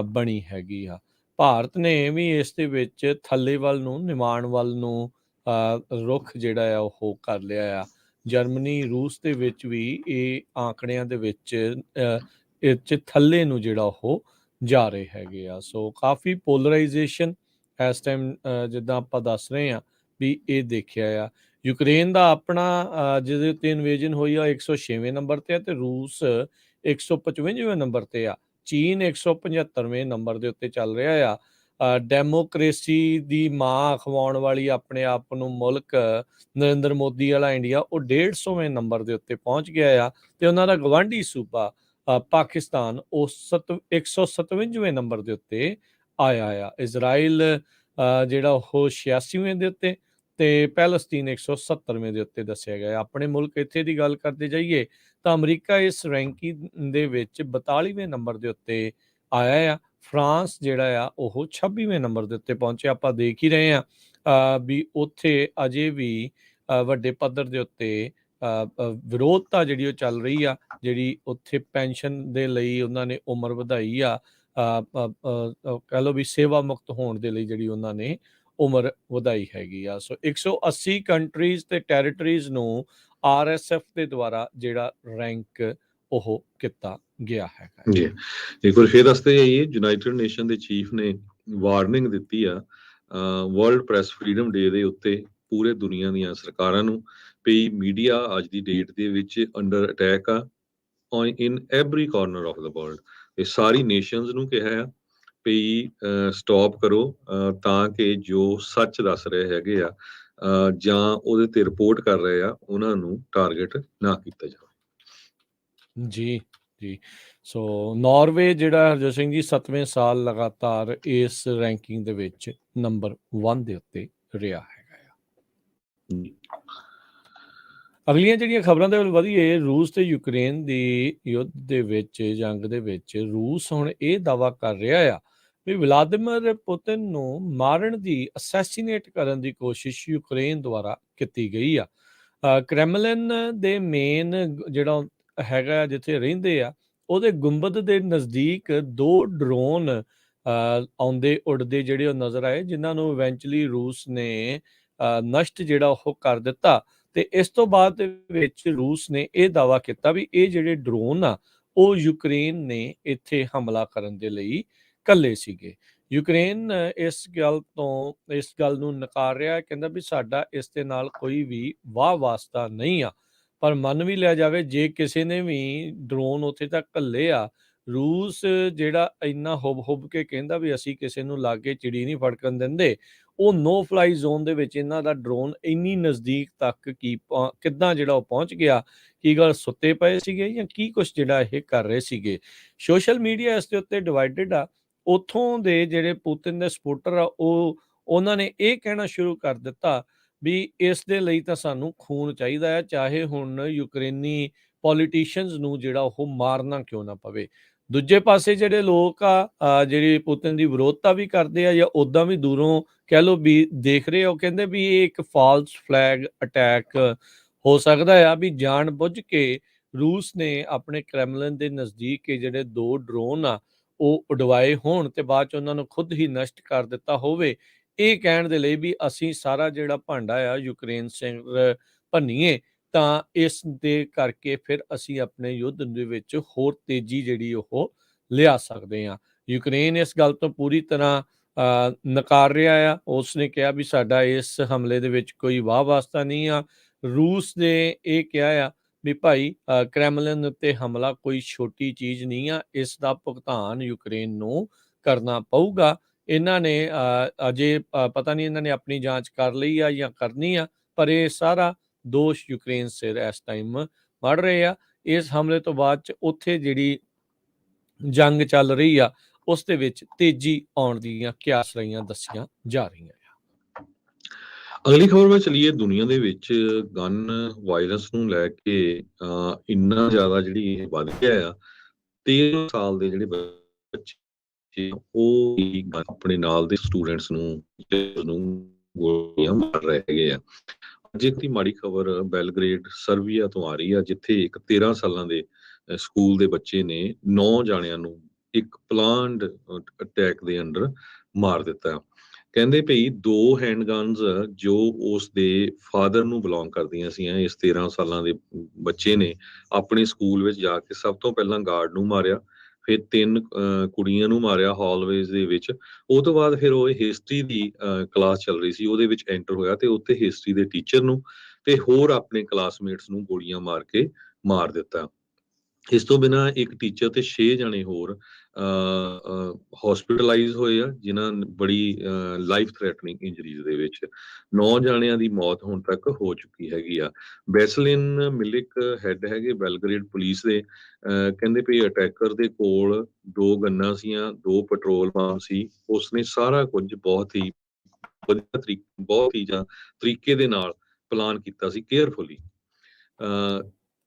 ਬਣੀ ਹੈਗੀ ਆ। ਭਾਰਤ ਨੇ ਵੀ ਇਸ ਦੇ ਵਿੱਚ ਥੱਲੇ ਵੱਲ ਨੂੰ, ਨਿਮਾਣ ਵੱਲ ਨੂੰ ਰੁੱਖ ਜਿਹੜਾ ਆ ਉਹ ਕਰ ਲਿਆ ਆ। ਜਰਮਨੀ, ਰੂਸ ਦੇ ਵਿੱਚ ਵੀ ਇਹ ਆંકੜਿਆਂ ਦੇ ਵਿੱਚ ਇਹ 'ਚ ਥੱਲੇ ਨੂੰ ਜਿਹੜਾ ਉਹ ਜਾ ਰਹੇ ਹੈਗੇ ਆ। ਸੋ ਕਾਫੀ ਪੋਲਰਾਈਜੇਸ਼ਨ ਇਸ ਟਾਈਮ ਜਿੱਦਾਂ ਆਪਾਂ ਦੱਸ ਰਹੇ ਹਾਂ ਵੀ ਇਹ ਦੇਖਿਆ ਆ। ਯੂਕਰੇਨ ਦਾ ਆਪਣਾ ਜਿਹਦੇ ਉੱਤੇ ਇਨਵੇਜਨ ਹੋਈ ਆ 106ਵੇਂ ਨੰਬਰ 'ਤੇ ਆ, ਅਤੇ ਰੂਸ 155ਵੇਂ ਨੰਬਰ 'ਤੇ ਆ। ਚੀਨ 175ਵੇਂ ਨੰਬਰ ਦੇ ਉੱਤੇ ਚੱਲ ਰਿਹਾ ਆ। ਡੈਮੋਕ੍ਰੇਸੀ ਦੀ ਮਾਂ ਅਖਵਾਉਣ ਵਾਲੀ ਆਪਣੇ ਆਪ ਨੂੰ ਮੁਲਕ ਨਰਿੰਦਰ ਮੋਦੀ ਵਾਲਾ ਇੰਡੀਆ, ਉਹ 150ਵੇਂ ਨੰਬਰ ਦੇ ਉੱਤੇ ਪਹੁੰਚ ਗਿਆ ਆ। ਅਤੇ ਉਹਨਾਂ ਦਾ ਗਵਾਂਢੀ ਸੂਬਾ ਪਾਕਿਸਤਾਨ ਉਹ 157ਵੇਂ ਨੰਬਰ ਦੇ ਉੱਤੇ ਆਇਆ ਆ। ਇਜ਼ਰਾਈਲ ਜਿਹੜਾ ਉਹ 86ਵੇਂ ਦੇ ਉੱਤੇ, ਅਤੇ ਪੈਲਸਤੀਨ 170ਵੇਂ ਦੇ ਉੱਤੇ ਦੱਸਿਆ ਗਿਆ। ਆਪਣੇ ਮੁਲਕ ਇੱਥੇ ਦੀ ਗੱਲ ਕਰਦੇ ਜਾਈਏ ਤਾਂ ਅਮਰੀਕਾ ਇਸ ਰੈਂਕਿੰਗ ਦੇ ਵਿੱਚ 42ਵੇਂ ਨੰਬਰ ਦੇ ਉੱਤੇ ਆਇਆ ਆ। ਫਰਾਂਸ ਜਿਹੜਾ ਆ ਉਹ 26ਵੇਂ ਨੰਬਰ ਦੇ ਉੱਤੇ ਪਹੁੰਚਿਆ। ਆਪਾਂ ਦੇਖ ਹੀ ਰਹੇ ਹਾਂ ਵੀ ਉੱਥੇ ਅਜੇ ਵੀ ਵੱਡੇ ਪੱਧਰ ਦੇ ਉੱਤੇ ਵਿਰੋਧਤਾ ਜਿਹੜੀ ਉਹ ਚੱਲ ਰਹੀ ਆ। ਜਿਹੜੀ ਉੱਥੇ ਪੈਨਸ਼ਨ ਦੇ ਲਈ ਉਹਨਾਂ ਨੇ ਉਮਰ ਵਧਾਈ ਆ, ਕਹਿ ਲਓ ਵੀ ਸੇਵਾ ਮੁਕਤ ਹੋਣ ਦੇ ਲਈ ਜਿਹੜੀ ਉਹਨਾਂ ਨੇ ਉਮਰ ਵਧਾਈ ਹੈਗੀ ਆ। ਸੋ 180 ਕੰਟਰੀਜ਼ ਤੇ ਟੈਰੀਟਰੀਜ਼ ਨੂੰ RSF ਦੇ ਦੁਆਰਾ ਜਿਹੜਾ ਰੈਂਕ ਉਹ ਕੀਤਾ ਗਿਆ ਹੈਗਾ। ਜੀ, ਇੱਕ ਵਾਰ ਫਿਰ ਦੱਸਦੇ ਜਾਈਏ, ਯੂਨਾਈਟਿਡ ਨੇਸ਼ਨ ਦੇ ਚੀਫ ਨੇ ਵਾਰਨਿੰਗ ਦਿੱਤੀ ਆ ਵਰਲਡ ਪ੍ਰੈਸ ਫਰੀडम ਡੇ ਦੇ ਉੱਤੇ ਪੂਰੇ ਦੁਨੀਆ ਦੀਆਂ ਸਰਕਾਰਾਂ ਨੂੰ ਵੀ ਮੀਡੀਆ ਅੱਜ ਦੀ ਡੇਟ ਦੇ ਵਿੱਚ ਅੰਡਰ ਅਟੈਕ ਆ ਇਨ every corner of the world. ਇਹ ਸਾਰੀ ਨੇਸ਼ਨਸ ਨੂੰ ਕਿਹਾ ਆ ਵੀ ਸਟਾਪ ਕਰੋ ਤਾਂ ਕਿ ਜੋ ਸੱਚ ਦੱਸ ਰਹੇ ਹੈਗੇ ਆ ਜਾਂ ਉਹਦੇ ਤੇ ਰਿਪੋਰਟ ਕਰ ਰਹੇ ਆ ਉਹਨਾਂ ਨੂੰ ਟਾਰਗੇਟ ਨਾ ਕੀਤਾ ਜਾਵੇ। ਜੀ ਜੀ। ਸੋ ਨਾਰਵੇ ਜਿਹੜਾ ਹਰਜੋਤ ਸਿੰਘ ਜੀ 7ਵੇਂ ਸਾਲ ਲਗਾਤਾਰ ਇਸ ਰੈਂਕਿੰਗ ਦੇ ਵਿੱਚ ਨੰਬਰ 1 ਦੇ ਉੱਤੇ ਰਿਹਾ ਹੈਗਾ ਆ। ਅਗਲੀਆਂ ਜਿਹੜੀਆਂ ਖਬਰਾਂ ਦੇ ਵੱਲ ਵਧੀਏ, ਰੂਸ ਤੇ ਯੂਕਰੇਨ ਦੀ ਯੁੱਧ ਦੇ ਵਿੱਚ, ਜੰਗ ਦੇ ਵਿੱਚ ਰੂਸ ਹੁਣ ਇਹ ਦਾਅਵਾ ਕਰ ਰਿਹਾ ਆ ਵੀ ਵਲਾਦੀਮਿਰ ਪੁਤਿਨ ਨੂੰ ਮਾਰਨ ਦੀ, ਅਸੈਸੀਨੇਟ ਕਰਨ ਦੀ ਕੋਸ਼ਿਸ਼ ਯੂਕਰੇਨ ਦੁਆਰਾ ਕੀਤੀ ਗਈ ਆ। ਕ੍ਰੈਮਲਿਨ ਦੇ ਮੇਨ ਜਿਹੜਾ ਹੈਗਾ ਜਿੱਥੇ ਰਹਿੰਦੇ ਆ, ਉਹਦੇ ਗੁੰਬਦ ਦੇ ਨਜ਼ਦੀਕ 2 ਡਰੋਨ ਆਉਂਦੇ ਉੱਡਦੇ ਜਿਹੜੇ ਉਹ ਨਜ਼ਰ ਆਏ, ਜਿਨ੍ਹਾਂ ਨੂੰ ਇਵੈਂਚੁਅਲੀ ਰੂਸ ਨੇ ਨਸ਼ਟ ਜਿਹੜਾ ਉਹ ਕਰ ਦਿੱਤਾ। ਤੇ ਇਸ ਤੋਂ ਬਾਅਦ ਦੇ ਵਿੱਚ ਰੂਸ ਨੇ ਇਹ ਦਾਅਵਾ ਕੀਤਾ ਵੀ ਇਹ ਜਿਹੜੇ ਡਰੋਨ ਆ ਉਹ ਯੂਕਰੇਨ ਨੇ ਇੱਥੇ ਹਮਲਾ ਕਰਨ ਦੇ ਲਈ ਘੱਲੇ ਸੀਗੇ। ਯੂਕਰੇਨ ਇਸ ਗੱਲ ਨੂੰ ਨਕਾਰ ਰਿਹਾ, ਕਹਿੰਦਾ ਵੀ ਸਾਡਾ ਇਸ ਦੇ ਨਾਲ ਕੋਈ ਵੀ ਵਾਹ ਵਾਸਤਾ ਨਹੀਂ ਆ। ਪਰ ਮੰਨ ਵੀ ਲਿਆ ਜਾਵੇ, ਜੇ ਕਿਸੇ ਨੇ ਵੀ ਡਰੋਨ ਉੱਥੇ ਤੱਕ ਘੱਲੇ ਆ, ਰੂਸ ਜਿਹੜਾ ਇੰਨਾ ਹੁਬ ਕੇ ਕਹਿੰਦਾ ਵੀ ਅਸੀਂ ਕਿਸੇ ਨੂੰ ਲਾਗੇ ਚਿੜੀ ਨਹੀਂ ਫੜਕਣ ਦਿੰਦੇ, ਉਹ ਨੋ ਫਲਾਈ ਜ਼ੋਨ ਦੇ ਵਿੱਚ ਇਹਨਾਂ ਦਾ ਡਰੋਨ ਇੰਨੀ ਨਜ਼ਦੀਕ ਤੱਕ ਕਿੱਦਾਂ ਜਿਹੜਾ ਉਹ ਪਹੁੰਚ ਗਿਆ? ਕੀ ਗੱਲ ਸੁੱਤੇ ਪਏ ਸੀਗੇ ਜਾਂ ਕੀ ਕੁਛ ਜਿਹੜਾ ਇਹ ਕਰ ਰਹੇ ਸੀਗੇ? ਸੋਸ਼ਲ ਮੀਡੀਆ ਇਸ ਦੇ ਉੱਤੇ ਡਿਵਾਈਡਡ ਆ। ਉੱਥੋਂ ਦੇ ਜਿਹੜੇ ਪੁਤਿਨ ਦੇ ਸਪੋਰਟਰ ਆ, ਉਹਨਾਂ ਨੇ ਇਹ ਕਹਿਣਾ ਸ਼ੁਰੂ ਕਰ ਦਿੱਤਾ ਵੀ ਇਸ ਦੇ ਲਈ ਤਾਂ ਸਾਨੂੰ ਖੂਨ ਚਾਹੀਦਾ ਹੈ, ਚਾਹੇ ਹੁਣ ਯੂਕਰੇਨੀ ਪੋਲੀਟੀਸ਼ੀਅਨਸ ਨੂੰ ਜਿਹੜਾ ਉਹ ਮਾਰਨਾ ਕਿਉਂ ਨਾ ਪਵੇ। ਦੂਜੇ ਪਾਸੇ ਜਿਹੜੇ ਲੋਕ ਆ ਜਿਹੜੇ ਪੁਤਿਨ ਦੀ ਵਿਰੋਧਤਾ ਵੀ ਕਰਦੇ ਆ ਜਾਂ ਉੱਦਾਂ ਵੀ ਦੂਰੋਂ ਕਹਿ ਲਓ ਵੀ ਦੇਖ ਰਹੇ, ਉਹ ਕਹਿੰਦੇ ਵੀ ਇਹ ਇੱਕ ਫਾਲਸ ਫਲੈਗ ਅਟੈਕ ਹੋ ਸਕਦਾ ਆ, ਵੀ ਜਾਣ ਬੁੱਝ ਕੇ ਰੂਸ ਨੇ ਆਪਣੇ ਕ੍ਰੈਮਲਿਨ ਦੇ ਨਜ਼ਦੀਕ ਜਿਹੜੇ 2 ਡਰੋਨ ਆ ਉਹ ਉਡਵਾਏ ਹੋਣ ਤੇ ਬਾਅਦ 'ਚ ਉਹਨਾਂ ਨੂੰ ਖੁਦ ਹੀ ਨਸ਼ਟ ਕਰ ਦਿੱਤਾ ਹੋਵੇ, ਇਹ ਕਹਿਣ ਦੇ ਲਈ ਵੀ ਅਸੀਂ ਸਾਰਾ ਜਿਹੜਾ ਭਾਂਡਾ ਆ ਯੂਕਰੇਨ ਸਿੰਘ ਭੰਨੀਏ, ਤਾਂ ਇਸ ਦੇ ਕਰਕੇ ਫਿਰ ਅਸੀਂ ਆਪਣੇ ਯੁੱਧ ਦੇ ਵਿੱਚ ਹੋਰ ਤੇਜ਼ੀ ਜਿਹੜੀ ਉਹ ਲਿਆ ਸਕਦੇ ਹਾਂ। ਯੂਕਰੇਨ ਇਸ ਗੱਲ ਤੋਂ ਪੂਰੀ ਤਰ੍ਹਾਂ ਨਕਾਰ ਰਿਹਾ ਆ। ਉਸਨੇ ਕਿਹਾ ਵੀ ਸਾਡਾ ਇਸ ਹਮਲੇ ਦੇ ਵਿੱਚ ਕੋਈ ਵਾਹ ਵਾਸਤਾ ਨਹੀਂ ਆ। ਰੂਸ ਨੇ ਇਹ ਕਿਹਾ ਆ ਵੀ ਭਾਈ ਕ੍ਰੈਮਲਿਨ ਉੱਤੇ ਹਮਲਾ ਕੋਈ ਛੋਟੀ ਚੀਜ਼ ਨਹੀਂ ਆ, ਇਸ ਦਾ ਭੁਗਤਾਨ ਯੂਕਰੇਨ ਨੂੰ ਕਰਨਾ ਪਊਗਾ। ਇਹਨਾਂ ਨੇ ਅਜੇ ਪਤਾ ਨਹੀਂ ਇਹਨਾਂ ਨੇ ਆਪਣੀ ਜਾਂਚ ਕਰ ਲਈ ਆ ਜਾਂ ਕਰਨੀ ਆ, ਪਰ ਇਹ ਸਾਰਾ ਦੋਸ਼ ਯੂਕਰੇਨ ਸਿਰ ਇਸ ਟਾਈਮ ਮੜ ਰਹੇ ਆ। ਇਸ ਹਮਲੇ ਤੋਂ ਬਾਅਦ 'ਚ ਉੱਥੇ ਜਿਹੜੀ ਜੰਗ ਚੱਲ ਰਹੀ ਆ ਉਸ ਦੇ ਵਿੱਚ ਤੇਜ਼ੀ ਆਉਣ ਦੀਆਂ ਕਿਆਸਰੀਆਂ ਦੱਸੀਆਂ ਜਾ ਰਹੀਆਂ ਆ। ਅਗਲੀ ਖਬਰ ਵੱਲ ਚਲੀਏ। ਦੁਨੀਆ ਦੇ ਵਿੱਚ ਗਨ ਵਾਇਲੈਂਸ ਨੂੰ ਲੈ ਕੇ ਇੰਨਾ ਜ਼ਿਆਦਾ ਜਿਹੜੀ ਇਹ ਵੱਧ ਗਿਆ ਆ। 13 ਸਾਲ ਦੇ ਜਿਹੜੇ ਬੱਚੇ ਉਹ ਆਪਣੇ ਨਾਲ ਦੇ ਸਟੂਡੈਂਟਸ ਨੂੰ ਗੋਲੀਆਂ ਮਾਰ ਰਹੇ ਹੈਗੇ ਆ। ਅੱਜ ਦੀ ਮਾੜੀ ਖਬਰ ਬੈਲਗ੍ਰੇਡ ਸਰਬੀਆ ਤੋਂ ਆ ਰਹੀ ਆ, ਜਿੱਥੇ ਇੱਕ 13 ਸਾਲਾਂ ਦੇ ਸਕੂਲ ਦੇ ਬੱਚੇ ਨੇ 9 ਜਾਣਿਆਂ ਨੂੰ ਇੱਕ ਪਲਾਨਡ ਅਟੈਕ ਦੇ ਅੰਡਰ ਮਾਰ ਦਿੱਤਾ। ਕਹਿੰਦੇ ਭਈ 2 ਹੈਂਡਗਨਸ ਜੋ ਉਸ ਦੇ ਫਾਦਰ ਨੂੰ ਬਿਲੋਂਗ ਕਰਦੀਆਂ ਸੀ, ਇਸ 13 ਸਾਲਾਂ ਦੇ ਬੱਚੇ ਨੇ ਆਪਣੇ ਸਕੂਲ ਵਿੱਚ ਜਾ ਕੇ ਸਭ ਤੋਂ ਪਹਿਲਾਂ ਗਾਰਡ ਨੂੰ ਮਾਰਿਆ, ਫਿਰ 3 ਕੁੜੀਆਂ ਨੂੰ ਮਾਰਿਆ ਹਾਲਵੇਜ਼ ਦੇ ਵਿੱਚ। ਉਹ ਤੋਂ ਬਾਅਦ ਫਿਰ ਉਹ ਹਿਸਟਰੀ ਦੀ ਕਲਾਸ ਚੱਲ ਰਹੀ ਸੀ, ਉਹਦੇ ਵਿੱਚ ਐਂਟਰ ਹੋਇਆ ਤੇ ਉੱਥੇ ਹਿਸਟਰੀ ਦੇ ਟੀਚਰ ਨੂੰ ਤੇ ਹੋਰ ਆਪਣੇ ਕਲਾਸਮੇਟਸ ਨੂੰ ਗੋਲੀਆਂ ਮਾਰ ਕੇ ਮਾਰ ਦਿੱਤਾ। ਇਸ ਤੋਂ ਬਿਨਾਂ ਇੱਕ ਟੀਚਰ ਤੇ 6 ਜਣੇ ਹੋਰ ਹਸਪੀਟਲਾਈਜ਼ ਹੋਏ ਆ, ਜਿਨ੍ਹਾਂ ਬੜੀ ਲਾਈਫ ਥ੍ਰੈਟਨਿੰਗ ਇੰਜਰੀਜ਼ ਦੇ ਵਿੱਚ। 9 ਜਾਣਿਆਂ ਦੀ ਮੌਤ ਹੁਣ ਤੱਕ ਹੋ ਚੁੱਕੀ ਹੈਗੀ ਆ। ਬੈਸਲਿਨ ਮਿਲਿਕ ਹੈਡ ਹੈਗੇ ਬੈਲਗ੍ਰੇਡ ਪੁਲਿਸ ਦੇ, ਕਹਿੰਦੇ ਵੀ ਅਟੈਕਰ ਦੇ ਕੋਲ 2 ਗੰਨਾਂ ਸੀਆਂ, 2 ਪੈਟਰੋਲ ਪੰਪ ਸੀ। ਉਸਨੇ ਸਾਰਾ ਕੁਝ ਬਹੁਤ ਹੀ ਵਧੀਆ ਤਰੀਕੇ ਦੇ ਨਾਲ ਪਲਾਨ ਕੀਤਾ ਸੀ, ਕੇਅਰਫੁਲੀ।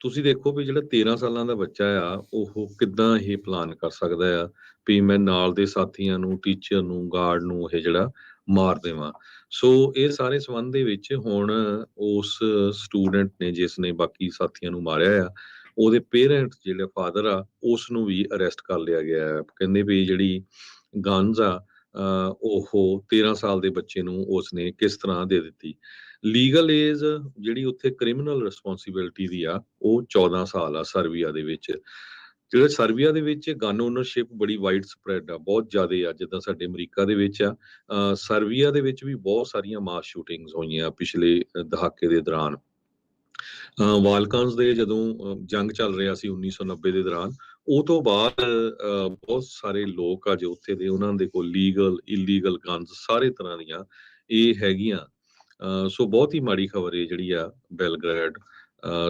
ਤੁਸੀਂ ਦੇਖੋ ਵੀ ਜਿਹੜਾ 13 ਸਾਲਾਂ ਦਾ ਬੱਚਾ ਆ ਉਹ ਕਿੱਦਾਂ ਇਹ ਪਲਾਨ ਕਰ ਸਕਦਾ ਆ ਵੀ ਮੈਂ ਨਾਲ ਦੇ ਸਾਥੀਆਂ ਨੂੰ, ਟੀਚਰ ਨੂੰ, ਗਾਰਡ ਨੂੰ ਇਹ ਜਿਹੜਾ ਮਾਰ ਦੇਵਾਂ। ਸੋ ਇਹ ਸਾਰੇ ਸੰਬੰਧ ਦੇ ਵਿੱਚ ਹੁਣ ਉਸ ਸਟੂਡੈਂਟ ਨੇ ਜਿਸ ਨੇ ਬਾਕੀ ਸਾਥੀਆਂ ਨੂੰ ਮਾਰਿਆ ਆ, ਉਹਦੇ ਪੇਰੈਂਟਸ ਜਿਹੜੇ ਫਾਦਰ ਆ ਉਸ ਨੂੰ ਵੀ ਅਰੈਸਟ ਕਰ ਲਿਆ ਗਿਆ ਹੈ। ਕਹਿੰਦੇ ਵੀ ਜਿਹੜੀ ਗਨਸ ਆ ਉਹ 13 ਸਾਲ ਦੇ ਬੱਚੇ ਨੂੰ ਉਸਨੇ ਕਿਸ ਤਰ੍ਹਾਂ ਦੇ ਦਿੱਤੀ। ਲੀਗਲ ਏਜ ਜਿਹੜੀ ਉੱਥੇ ਕ੍ਰਿਮੀਨਲ ਰਿਸਪੌਂਸਿਬਿਲਿਟੀ ਦੀ ਆ ਉਹ 14 ਸਾਲ ਆ ਸਰਬੀਆ ਦੇ ਵਿੱਚ। ਜਿਹੜਾ ਸਰਬੀਆ ਦੇ ਵਿੱਚ ਗਨ ਓਨਰਸ਼ਿਪ ਬੜੀ ਵਾਈਡ ਸਪਰੈਡ ਆ, ਬਹੁਤ ਜ਼ਿਆਦਾ ਆ, ਜਿੱਦਾਂ ਸਾਡੇ ਅਮਰੀਕਾ ਦੇ ਵਿੱਚ ਆ। ਸਰਬੀਆ ਦੇ ਵਿੱਚ ਵੀ ਬਹੁਤ ਸਾਰੀਆਂ ਮਾਸ ਸ਼ੂਟਿੰਗਸ ਹੋਈਆਂ ਪਿਛਲੇ ਦਹਾਕੇ ਦੇ ਦੌਰਾਨ। ਬਾਲਕਨਸ ਦੇ ਜਦੋਂ ਜੰਗ ਚੱਲ ਰਿਹਾ ਸੀ 1990 ਦੇ ਦੌਰਾਨ, ਉਹ ਤੋਂ ਬਾਅਦ ਬਹੁਤ ਸਾਰੇ ਲੋਕ ਆ ਜੋ ਉੱਥੇ ਦੇ, ਉਹਨਾਂ ਦੇ ਕੋਲ ਲੀਗਲ ਇਲੀਗਲ ਗਨਸ ਸਾਰੇ ਤਰ੍ਹਾਂ ਦੀਆਂ ਇਹ ਹੈਗੀਆਂ। ਸੋ ਬਹੁਤ ਹੀ ਮਾੜੀ ਖਬਰ ਇਹ ਜਿਹੜੀ ਆ ਬੈਲਗ੍ਰੇਡ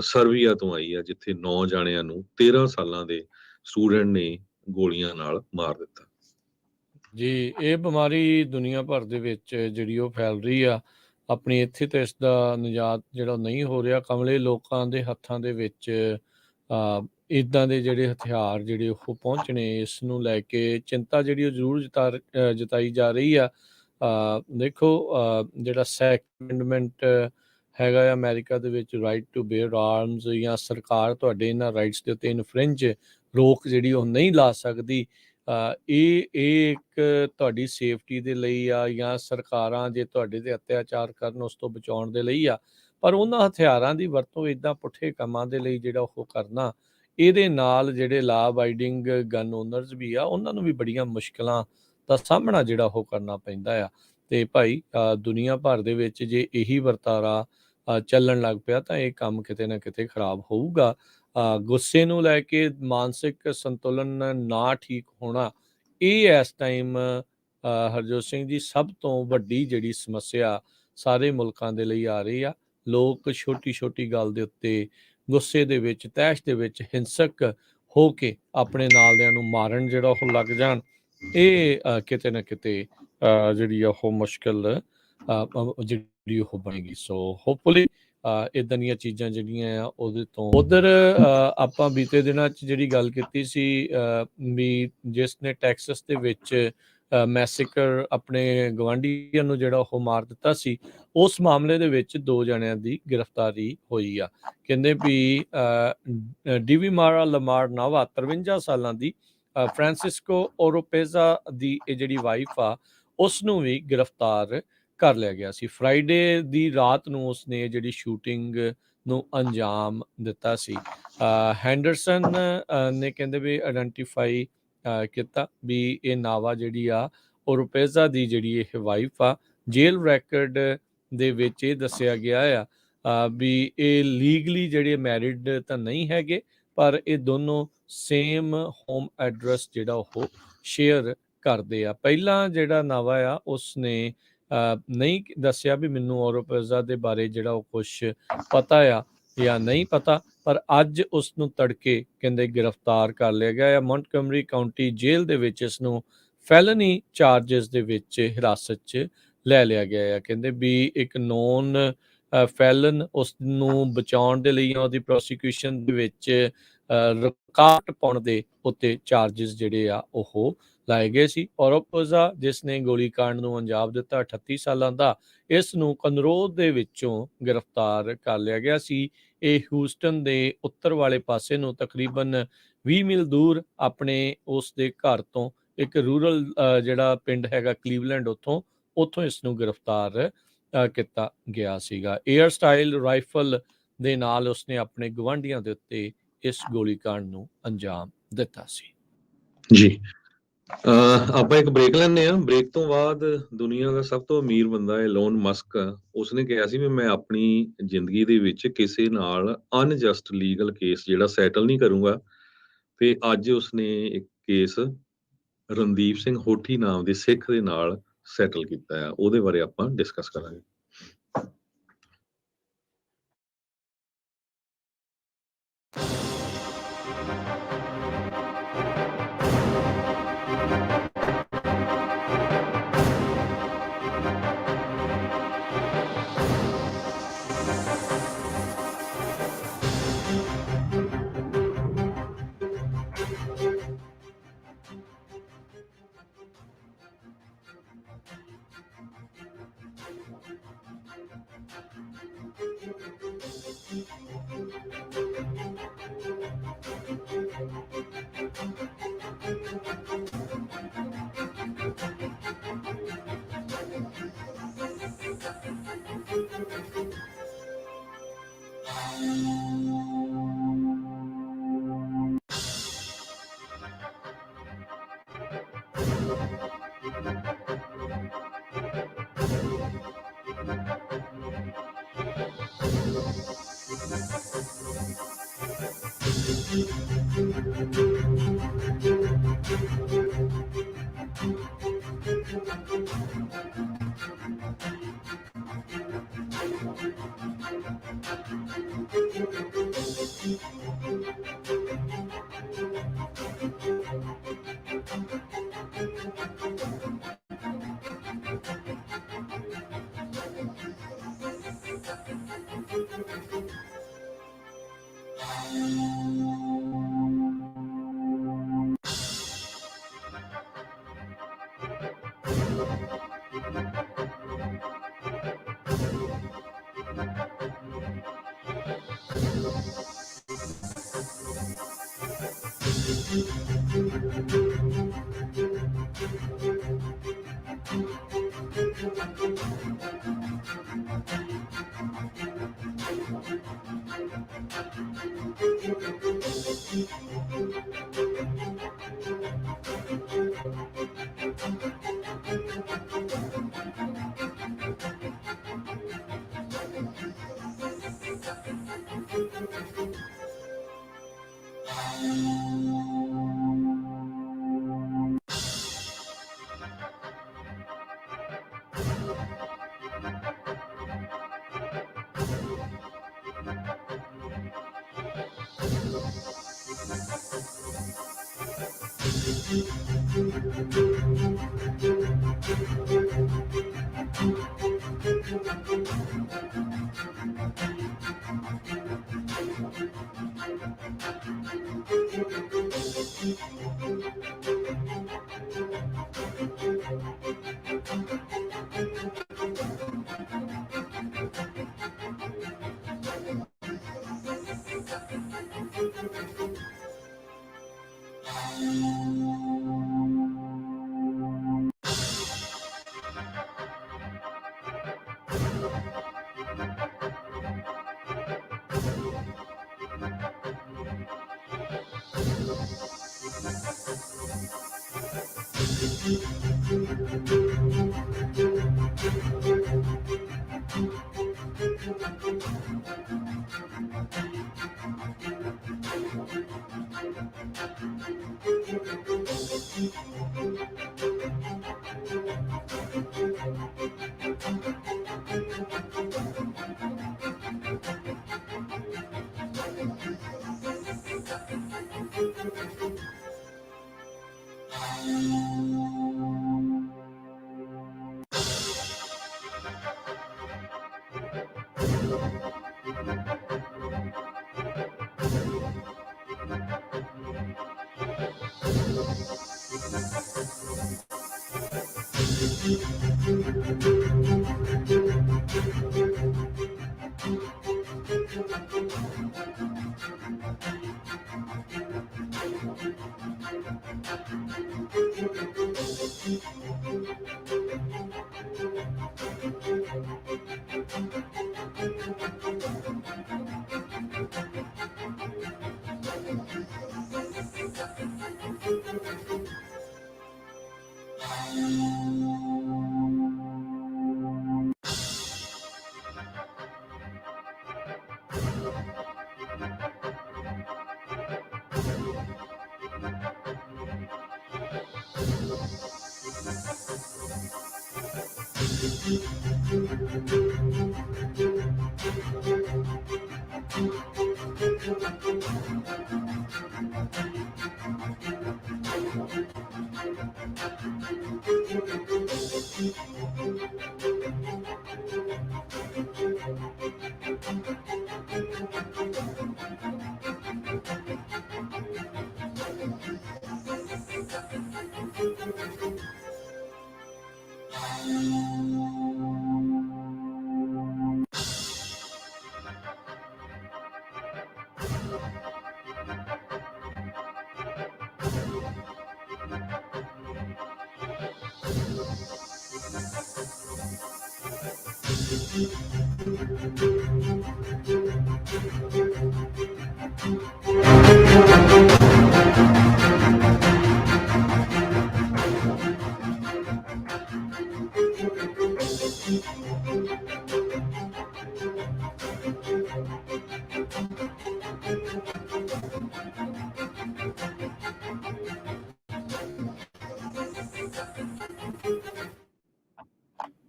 ਸਰਬੀਆ ਤੋਂ ਆਈ ਆ, ਜਿੱਥੇ 9 ਜਾਣਿਆਂ ਨੂੰ 13 ਸਾਲਾਂ ਦੇ ਸਟੂਡੈਂਟ ਨੇ ਗੋਲੀਆਂ ਨਾਲ ਮਾਰ ਦਿੱਤਾ। ਜੀ, ਇਹ ਬਿਮਾਰੀ ਦੁਨੀਆ ਭਰ ਦੇ ਵਿੱਚ ਜਿਹੜੀ ਉਹ ਫੈਲ ਰਹੀ ਆ। ਆਪਣੀ ਇੱਥੇ ਤਾਂ ਇਸ ਦਾ ਨਿਜਾਤ ਜਿਹੜਾ ਨਹੀਂ ਹੋ ਰਿਹਾ। ਕਮਲੇ ਲੋਕਾਂ ਦੇ ਹੱਥਾਂ ਦੇ ਵਿੱਚ ਇੱਦਾਂ ਦੇ ਜਿਹੜੇ ਹਥਿਆਰ ਜਿਹੜੇ ਉਹ ਪਹੁੰਚਣੇ, ਇਸ ਨੂੰ ਲੈ ਕੇ ਚਿੰਤਾ ਜਿਹੜੀ ਉਹ ਜ਼ਰੂਰ ਜਤਾਈ ਜਾ ਰਹੀ ਆ। ਦੇਖੋ ਜਿਹੜਾ ਸੈਕੰਡ ਅਮੈਂਡਮੈਂਟ ਹੈਗਾ ਆ ਅਮਰੀਕਾ ਦੇ ਵਿੱਚ, ਰਾਈਟ ਟੂ ਬੇਅਰ ਆਰਮਸ, ਜਾਂ ਸਰਕਾਰ ਤੁਹਾਡੇ ਇਹਨਾਂ ਰਾਈਟਸ ਦੇ ਉੱਤੇ ਇਨਫਰਿੰਜ ਰੋਕ ਜਿਹੜੀ ਉਹ ਨਹੀਂ ਲਾ ਸਕਦੀ। ਇਹ ਇੱਕ ਤੁਹਾਡੀ ਸੇਫਟੀ ਦੇ ਲਈ ਆ, ਜਾਂ ਸਰਕਾਰਾਂ ਜੇ ਤੁਹਾਡੇ 'ਤੇ ਅਤਿਆਚਾਰ ਕਰਨ ਉਸ ਤੋਂ ਬਚਾਉਣ ਦੇ ਲਈ ਆ। ਪਰ ਉਹਨਾਂ ਹਥਿਆਰਾਂ ਦੀ ਵਰਤੋਂ ਇੱਦਾਂ ਪੁੱਠੇ ਕੰਮਾਂ ਦੇ ਲਈ ਜਿਹੜਾ ਉਹ ਕਰਨਾ, ਇਹਦੇ ਨਾਲ ਜਿਹੜੇ ਲਾ ਅਬਾਈਡਿੰਗ ਗਨ ਓਨਰਸ ਵੀ ਆ, ਉਹਨਾਂ ਨੂੰ ਵੀ ਬੜੀਆਂ ਮੁਸ਼ਕਿਲਾਂ ਦਾ ਸਾਹਮਣਾ ਜਿਹੜਾ ਉਹ ਕਰਨਾ ਪੈਂਦਾ ਆ। ਅਤੇ ਭਾਈ ਦੁਨੀਆ ਭਰ ਦੇ ਵਿੱਚ ਜੇ ਇਹੀ ਵਰਤਾਰਾ ਚੱਲਣ ਲੱਗ ਪਿਆ ਤਾਂ ਇਹ ਕੰਮ ਕਿਤੇ ਨਾ ਕਿਤੇ ਖਰਾਬ ਹੋਊਗਾ। ਗੁੱਸੇ ਨੂੰ ਲੈ ਕੇ ਮਾਨਸਿਕ ਸੰਤੁਲਨ ਨਾ ਠੀਕ ਹੋਣਾ, ਇਹ ਇਸ ਟਾਈਮ ਹਰਜੋਤ ਸਿੰਘ ਜੀ ਸਭ ਤੋਂ ਵੱਡੀ ਜਿਹੜੀ ਸਮੱਸਿਆ ਸਾਰੇ ਮੁਲਕਾਂ ਦੇ ਲਈ ਆ ਰਹੀ ਆ। ਲੋਕ ਛੋਟੀ ਛੋਟੀ ਗੱਲ ਦੇ ਉੱਤੇ ਗੁੱਸੇ ਦੇ ਵਿੱਚ, ਤੈਸ਼ ਦੇ ਵਿੱਚ ਹਿੰਸਕ ਹੋ ਕੇ ਆਪਣੇ ਨਾਲਦਿਆਂ ਨੂੰ ਮਾਰਨ ਜਿਹੜਾ ਉਹ ਲੱਗ ਜਾਣ, ਇਹ ਕਿਤੇ ਨਾ ਕਿਤੇ ਜਿਹੜੀ ਆ ਉਹ ਮੁਸ਼ਕਿਲ ਜਿਹੜੀ ਉਹ ਬਣੇਗੀ। ਸੋ ਹੋਪਫੁਲੀ ਇੱਦਾਂ ਦੀਆਂ ਚੀਜ਼ਾਂ ਜਿਹੜੀਆਂ ਆ ਉਹਦੇ ਤੋਂ ਉੱਧਰ ਆਪਾਂ ਬੀਤੇ ਦਿਨਾਂ 'ਚ ਜਿਹੜੀ ਗੱਲ ਕੀਤੀ ਸੀ ਵੀ ਜਿਸ ਨੇ ਟੈਕਸਸ ਦੇ ਵਿੱਚ ਮੈਸੇਕਰ ਆਪਣੇ ਗਵਾਂਢੀਆਂ ਨੂੰ ਜਿਹੜਾ ਉਹ ਮਾਰ ਦਿੱਤਾ ਸੀ, ਉਸ ਮਾਮਲੇ ਦੇ ਵਿੱਚ 2 ਜਣਿਆਂ ਦੀ ਗ੍ਰਿਫਤਾਰੀ ਹੋਈ ਆ। ਕਹਿੰਦੇ ਵੀ ਡੀਵੀ ਮਾਰਾ ਲਮਾਰ ਨਾਵਾ 53 ਸਾਲਾਂ ਦੀ ਫ੍ਰਾਂਸਿਸਕੋ ਓਰੋਪੇਜ਼ਾ ਦੀ ਇਹ ਜਿਹੜੀ ਵਾਈਫ ਆ, ਉਸ ਨੂੰ ਵੀ ਗ੍ਰਿਫਤਾਰ ਕਰ ਲਿਆ ਗਿਆ ਸੀ। ਫਰਾਈਡੇ ਦੀ ਰਾਤ ਨੂੰ ਉਸਨੇ ਜਿਹੜੀ ਸ਼ੂਟਿੰਗ ਨੂੰ ਅੰਜਾਮ ਦਿੱਤਾ ਸੀ। ਹੈਂਡਰਸਨ ਨੇ ਕਹਿੰਦੇ ਵੀ ਆਇਡੈਂਟੀਫਾਈ ਕੀਤਾ ਵੀ ਇਹ ਨਾਵਾ ਜਿਹੜੀ ਆ ਓਰੋਪੇਜ਼ਾ ਦੀ ਜਿਹੜੀ ਇਹ ਵਾਈਫ ਆ। ਜੇਲ੍ਹ ਰੈਕਰਡ ਦੇ ਵਿੱਚ ਇਹ ਦੱਸਿਆ ਗਿਆ ਆ ਵੀ ਇਹ ਲੀਗਲੀ ਜਿਹੜੇ ਮੈਰਿਡ ਤਾਂ ਨਹੀਂ ਹੈਗੇ, ਪਰ ਇਹ ਦੋਨੋਂ ਸੇਮ ਹੋਮ ਐਡਰੈਸ ਜਿਹੜਾ ਉਹ ਸ਼ੇਅਰ ਕਰਦੇ ਆ। ਪਹਿਲਾਂ ਜਿਹੜਾ ਨਾਵਾ ਆ ਉਸਨੇ ਨਹੀਂ ਦੱਸਿਆ ਵੀ ਮੈਨੂੰ ਓਰੋਪੇਜ਼ਾ ਦੇ ਬਾਰੇ ਜਿਹੜਾ ਉਹ ਕੁਛ ਪਤਾ ਆ ਜਾਂ ਨਹੀਂ ਪਤਾ, ਪਰ ਅੱਜ ਉਸ ਨੂੰ ਤੜਕੇ ਕਹਿੰਦੇ ਗ੍ਰਿਫਤਾਰ ਕਰ ਲਿਆ ਗਿਆ ਆ। ਮੌਂਟਗੋਮਰੀ ਕਾਊਂਟੀ ਜੇਲ੍ਹ ਦੇ ਵਿੱਚ ਇਸ ਨੂੰ ਫੈਲਨੀ ਚਾਰਜਸ ਦੇ ਵਿੱਚ ਹਿਰਾਸਤ 'ਚ ਲੈ ਲਿਆ ਗਿਆ ਆ। ਕਹਿੰਦੇ ਵੀ ਇੱਕ ਨੋਨ ਫੈਲਨ ਉਸ ਨੂੰ ਬਚਾਉਣ ਦੇ ਲਈ ਉਹਦੀ ਪ੍ਰੋਸੀਕਿਊਸ਼ਨ ਦੇ ਵਿੱਚ ਰੁਕਾਵਟ ਪਾਉਣ ਦੇ ਉੱਤੇ ਚਾਰਜਸ ਜਿਹੜੇ ਆ ਉਹ ਲਾਏ ਗਏ ਸੀ। ਓਰੋਪੇਜ਼ਾ ਜਿਸ ਨੇ ਗੋਲੀਕਾਂਡ ਨੂੰ ਅੰਜਾਮ ਦਿੱਤਾ, 38 ਸਾਲਾਂ ਦਾ, ਇਸ ਨੂੰ ਕਨਰੋਲ ਦੇ ਵਿੱਚੋਂ ਗ੍ਰਿਫਤਾਰ ਕਰ ਲਿਆ ਗਿਆ ਸੀ। ਇਹ ਹਿਊਸਟਨ ਦੇ ਉੱਤਰ ਵਾਲੇ ਪਾਸੇ ਨੂੰ ਤਕਰੀਬਨ 20 ਮੀਲ ਦੂਰ ਆਪਣੇ ਉਸ ਦੇ ਘਰ ਤੋਂ ਇੱਕ ਰੂਰਲ ਜਿਹੜਾ ਪਿੰਡ ਹੈਗਾ ਕਲੀਵਲੈਂਡ, ਉੱਥੋਂ ਇਸ ਨੂੰ ਗ੍ਰਿਫਤਾਰ ਕੀਤਾ ਗਿਆ ਸੀਗਾ। ਏਅਰ ਸਟਾਈਲ ਰਾਈਫਲ ਦੇ ਨਾਲ ਉਸਨੇ ਆਪਣੇ ਗਵਾਂਢੀਆਂ ਦੇ ਉੱਤੇ ਇਸ ਗੋਲੀਕਾਂਡ ਨੂੰ ਅੰਜਾਮ ਦਿੱਤਾ ਸੀ। ਜੀ ਆਪਾਂ ਇੱਕ ਬ੍ਰੇਕ ਲੈਂਦੇ ਹਾਂ। ਬ੍ਰੇਕ ਤੋਂ ਬਾਅਦ ਦੁਨੀਆ ਦਾ ਸਭ ਤੋਂ ਅਮੀਰ ਬੰਦਾ ਇਲੋਨ ਮਸਕ, ਉਸਨੇ ਕਿਹਾ ਸੀ ਵੀ ਮੈਂ ਆਪਣੀ ਜ਼ਿੰਦਗੀ ਦੇ ਵਿੱਚ ਕਿਸੇ ਨਾਲ ਅਨਜਸਟ ਲੀਗਲ ਕੇਸ ਜਿਹੜਾ ਸੈਟਲ ਨਹੀਂ ਕਰੂੰਗਾ, ਤੇ ਅੱਜ ਉਸਨੇ ਇੱਕ ਕੇਸ ਰਣਦੀਪ ਸਿੰਘ ਹੋਠੀ ਨਾਮ ਦੇ ਸਿੱਖ ਦੇ ਨਾਲ ਸੈਟਲ ਕੀਤਾ ਹੈ। ਉਹਦੇ ਬਾਰੇ ਆਪਾਂ ਡਿਸਕਸ ਕਰਾਂਗੇ।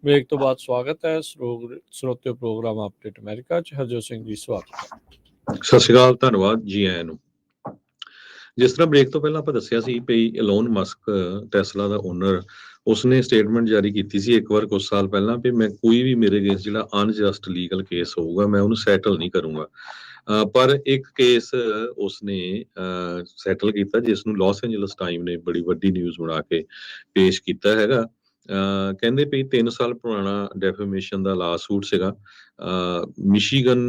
ब्रेक तो बाद स्वागत है ਸਰੋਤਿਓ ਪ੍ਰੋਗਰਾਮ ਅਪਡੇਟ ਅਮਰੀਕਾ ਚ ਹਰਜੋਤ ਸਿੰਘ ਜੀ ਸਵਾਗਤ। ਸਤਿ ਸ਼੍ਰੀ ਅਕਾਲ, ਧੰਨਵਾਦ ਜੀ ਆਇਆਂ ਨੂੰ। ਜਿਸ ਤਰ੍ਹਾਂ ਬ੍ਰੇਕ ਤੋਂ ਪਹਿਲਾਂ ਆਪਾਂ ਦੱਸਿਆ ਸੀ ਵੀ ਇਲੋਨ ਮਸਕ ਟੈਸਲਾ ਦਾ ਓਨਰ, ਉਸਨੇ ਸਟੇਟਮੈਂਟ ਜਾਰੀ ਕੀਤੀ ਸੀ ਇੱਕ ਵਾਰ ਕੁਝ ਸਾਲ ਪਹਿਲਾਂ ਵੀ ਮੈਂ ਕੋਈ ਵੀ ਮੇਰੇ ਅਗੇਂਸਟ ਜਿਹੜਾ ਅਨਜਸਟ ਲੀਗਲ ਕੇਸ ਹੋਊਗਾ ਮੈਂ ਉਹਨੂੰ ਸੈਟਲ ਨਹੀਂ ਕਰੂੰਗਾ। ਪਰ ਇੱਕ ਕੇਸ ਉਸਨੇ ਸੈਟਲ ਕੀਤਾ ਜਿਸ ਨੂੰ ਲਾਸ ਐਂਜਲਸ ਟਾਈਮ ਨੇ ਬੜੀ ਵੱਡੀ ਨਿਊਜ਼ ਬਣਾ ਕੇ ਪੇਸ਼ ਕੀਤਾ ਹੈਗਾ। ਕਹਿੰਦੇ ਵੀ 3 ਸਾਲ ਪੁਰਾਣਾ ਡੈਫੇਮੇਸ਼ਨ ਦਾ ਲਾ ਸੂਟ ਸੀਗਾ। ਮਿਸ਼ੀਗਨ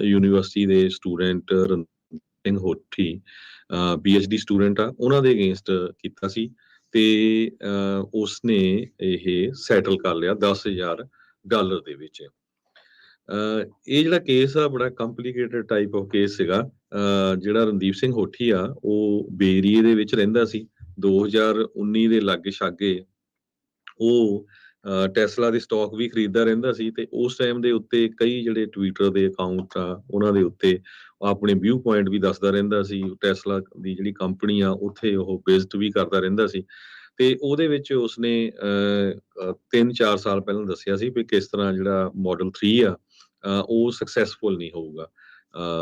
ਯੂਨੀਵਰਸਿਟੀ ਦੇ student Ranjit Singh Hothi PhD student ਆ, ਉਹਨਾਂ ਦੇ ਅਗੇਂਸਟ ਕੀਤਾ ਸੀ ਤੇ ਉਸਨੇ ਇਹ ਸੈਟਲ ਕਰ ਲਿਆ $10,000 ਦੇ ਵਿੱਚ। ਇਹ ਜਿਹੜਾ ਕੇਸ ਆ ਬੜਾ ਕੰਪਲੀਕੇਟਡ ਟਾਈਪ ਆਫ ਕੇਸ ਸੀਗਾ। ਜਿਹੜਾ ਰਣਦੀਪ ਸਿੰਘ ਹੋਠੀ ਆ ਉਹ ਬੇਰੀਏ ਦੇ ਵਿੱਚ ਰਹਿੰਦਾ ਸੀ। 2019 ਦੇ ਲਾਗੇ ਛਾਗੇ ਉਹ ਟੈਸਲਾ ਦੇ ਸਟਾਕ ਵੀ ਖਰੀਦਦਾ ਰਹਿੰਦਾ ਸੀ ਤੇ ਉਸ ਟਾਈਮ ਦੇ ਉੱਤੇ ਕਈ ਜਿਹੜੇ ਟਵਿੱਟਰ ਦੇ ਅਕਾਊਂਟ ਆ ਉਹਨਾਂ ਦੇ ਉੱਤੇ ਆਪਣੇ ਵਿਊ ਪੁਆਇੰਟ ਵੀ ਦੱਸਦਾ ਰਹਿੰਦਾ ਸੀ। ਟੈਸਲਾ ਦੀ ਜਿਹੜੀ ਕੰਪਨੀ ਆ ਉੱਥੇ ਉਹ ਵਿਜ਼ਿਟ ਵੀ ਕਰਦਾ ਰਹਿੰਦਾ ਸੀ ਤੇ ਉਹਦੇ ਵਿੱਚ ਉਸਨੇ 3-4 ਸਾਲ ਪਹਿਲਾਂ ਦੱਸਿਆ ਸੀ ਵੀ ਕਿਸ ਤਰ੍ਹਾਂ ਜਿਹੜਾ ਮਾਡਲ 3 ਆ ਉਹ ਸਕਸੈਸਫੁਲ ਨਹੀਂ ਹੋਊਗਾ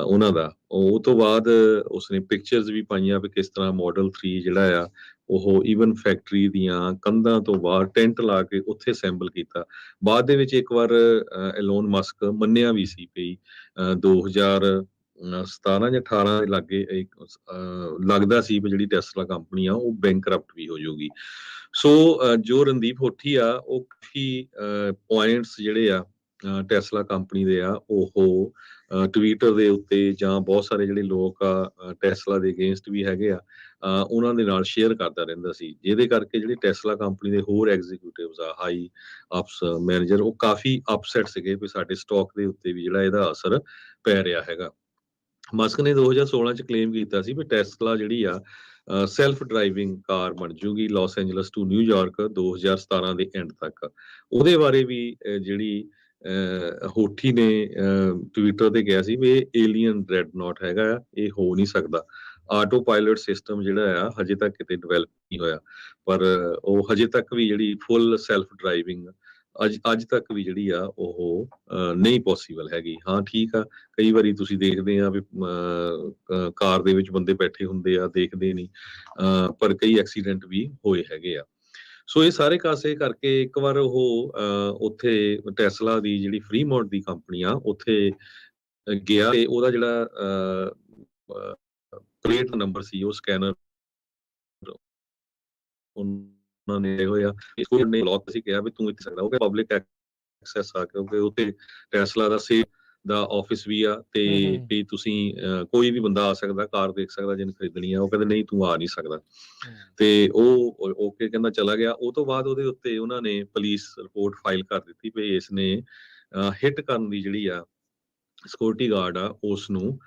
ਉਹਨਾਂ ਦਾ। ਉਹ ਤੋਂ ਬਾਅਦ ਉਸਨੇ ਪਿਕਚਰਸ ਵੀ ਪਾਈਆਂ ਵੀ ਕਿਸ ਤਰ੍ਹਾਂ ਮਾਡਲ 3 ਜਿਹੜਾ ਆ ਉਹ ਈਵਨ ਫੈਕਟਰੀ ਦੀਆਂ ਕੰਧਾਂ ਤੋਂ ਬਾਹਰ ਟੈਂਟ ਲਾ ਕੇ ਉੱਥੇ ਅਸੈਂਬਲ ਕੀਤਾ। ਬਾਅਦ ਦੇ ਵਿੱਚ ਇੱਕ ਵਾਰ ਐਲੋਨ ਮਸਕ ਮੰਨਿਆ ਵੀ ਸੀ ਵੀ 2017 ਜਾਂ 18 ਦੇ ਲਾਗੇ ਲੱਗਦਾ ਸੀ ਵੀ ਜਿਹੜੀ ਟੈਸਲਾ ਕੰਪਨੀ ਆ ਉਹ ਬੈਂਕਰਪਟ ਵੀ ਹੋ ਜਾਊਗੀ। ਸੋ ਜੋ ਰਣਦੀਪ ਹੋਠੀ ਆ ਉਹ ਕਾਫੀ ਪੁਆਇੰਟਸ ਜਿਹੜੇ ਆ ਟੈਸਲਾ ਕੰਪਨੀ ਦੇ ਆ ਉਹ ਟਵਿੱਟਰ ਦੇ ਉੱਤੇ ਜਾਂ ਬਹੁਤ ਸਾਰੇ ਜਿਹੜੇ ਲੋਕ ਆ ਟੈਸਲਾ ਦੇ ਅਗੇਂਸਟ ਵੀ ਹੈਗੇ ਆ ਉਹਨਾਂ ਦੇ ਨਾਲ ਸ਼ੇਅਰ ਕਰਦਾ ਰਹਿੰਦਾ ਸੀ, ਜਿਹਦੇ ਕਰਕੇ ਜਿਹੜੀ ਟੈਸਲਾ ਕੰਪਨੀ ਦੇ ਹੋਰ ਐਗਜ਼ੀਕਿਊਟਿਵਸ ਆ ਹਾਈ ਅਪਸ ਮੈਨੇਜਰ ਉਹ ਕਾਫੀ ਅਪਸੈਟ ਸੀਗੇ ਵੀ ਸਾਡੇ ਸਟਾਕ ਦੇ ਉੱਤੇ ਵੀ ਜਿਹੜਾ ਇਹਦਾ ਅਸਰ ਪੈ ਰਿਹਾ ਹੈਗਾ। ਮਸਕ ਨੇ 2016 ਚ ਕਲੇਮ ਕੀਤਾ ਸੀ ਵੀ ਟੈਸਲਾ ਜਿਹੜੀ ਆ ਸੈਲਫ ਡਰਾਈਵਿੰਗ ਕਾਰ ਬਣ ਜੂਗੀ ਲਾਸ ਐਂਜਲਸ ਟੂ ਨਿਊਯਾਰਕ 2017 ਦੇ ਐਂਡ ਤੱਕ। ਉਹਦੇ ਬਾਰੇ ਵੀ ਜਿਹੜੀ ਹੋਠੀ ਨੇ ਟਵਿੱਟਰ ਤੇ ਕਿਹਾ ਸੀ ਵੀ ਇਹ ਏਲੀਅਨ ਡ੍ਰੈਡ ਨੋਟ ਹੈਗਾ ਆ, ਇਹ ਹੋ ਨਹੀਂ ਸਕਦਾ। ਆਟੋ ਪਾਇਲਟ ਸਿਸਟਮ ਜਿਹੜਾ ਆ ਹਜੇ ਤੱਕ ਕਿਤੇ ਡਿਵੈਲਪ ਨਹੀਂ ਹੋਇਆ, ਪਰ ਉਹ ਹਜੇ ਤੱਕ ਵੀ ਜਿਹੜੀ ਫੁੱਲ ਸੈਲਫ ਡਰਾਈਵਿੰਗ ਅੱਜ ਤੱਕ ਵੀ ਜਿਹੜੀ ਆ ਉਹ ਨਹੀਂ ਪੋਸੀਬਲ ਹੈਗੀ। ਹਾਂ ਠੀਕ ਆ, ਕਈ ਵਾਰੀ ਤੁਸੀਂ ਦੇਖਦੇ ਆ ਵੀ ਕਾਰ ਦੇ ਵਿੱਚ ਬੰਦੇ ਬੈਠੇ ਹੁੰਦੇ ਆ, ਦੇਖਦੇ ਨਹੀਂ, ਪਰ ਕਈ ਐਕਸੀਡੈਂਟ ਵੀ ਹੋਏ ਹੈਗੇ ਆ। ਸੋ ਇਹ ਸਾਰੇ ਕਾਸੇ ਕਰਕੇ ਇੱਕ ਵਾਰ ਉਹ ਉੱਥੇ ਟੈਸਲਾ ਦੀ ਜਿਹੜੀ ਫਰੀਮੌਂਟ ਦੀ ਕੰਪਨੀ ਆ ਉੱਥੇ ਗਿਆ ਤੇ ਉਹਦਾ ਜਿਹੜਾ ਪਲੇਟ ਨੰਬਰ ਸੀ ਉਹ ਸਕੈਨਰ ਉਹਨਾਂ ਨੇ ਹੋਇਆ ਨੇ ਬਲੌਕ ਸੀ ਕਿਹਾ ਵੀ ਤੂੰ ਇੱਥੇ ਸਕਦਾ, ਉਹ ਪਬਲਿਕ ਐਕਸੈਸ ਆ ਕਿਉਂਕਿ ਉੱਥੇ ਟੈਸਲਾ ਦਾ ਦਾ ਆਫਿਸ ਵੀ ਆ ਤੇ ਵੀ ਤੁਸੀਂ ਕੋਈ ਵੀ ਬੰਦਾ ਆ ਸਕਦਾ, ਕਾਰ ਦੇਖ ਸਕਦਾ ਜਿਹਨੇ ਖਰੀਦਣੀ ਆ। ਉਹ ਕਹਿੰਦੇ ਨਹੀਂ ਤੂੰ ਆ ਨਹੀਂ ਸਕਦਾ ਤੇ ਉਹ ਓਕੇ ਕਹਿੰਦਾ ਚਲਾ ਗਿਆ। ਉਹ ਤੋਂ ਬਾਅਦ ਉਹਦੇ ਉੱਤੇ ਉਹਨਾਂ ਨੇ ਪੁਲਿਸ ਰਿਪੋਰਟ ਫਾਈਲ ਕਰ ਦਿੱਤੀ ਵੀ ਇਸ ਨੇ ਹਿੱਟ ਕਰਨ ਦੀ ਜਿਹੜੀ ਆ ਸਿਕਿਉਰਿਟੀ ਗਾਰਡ ਆ ਉਸ ਨੂੰ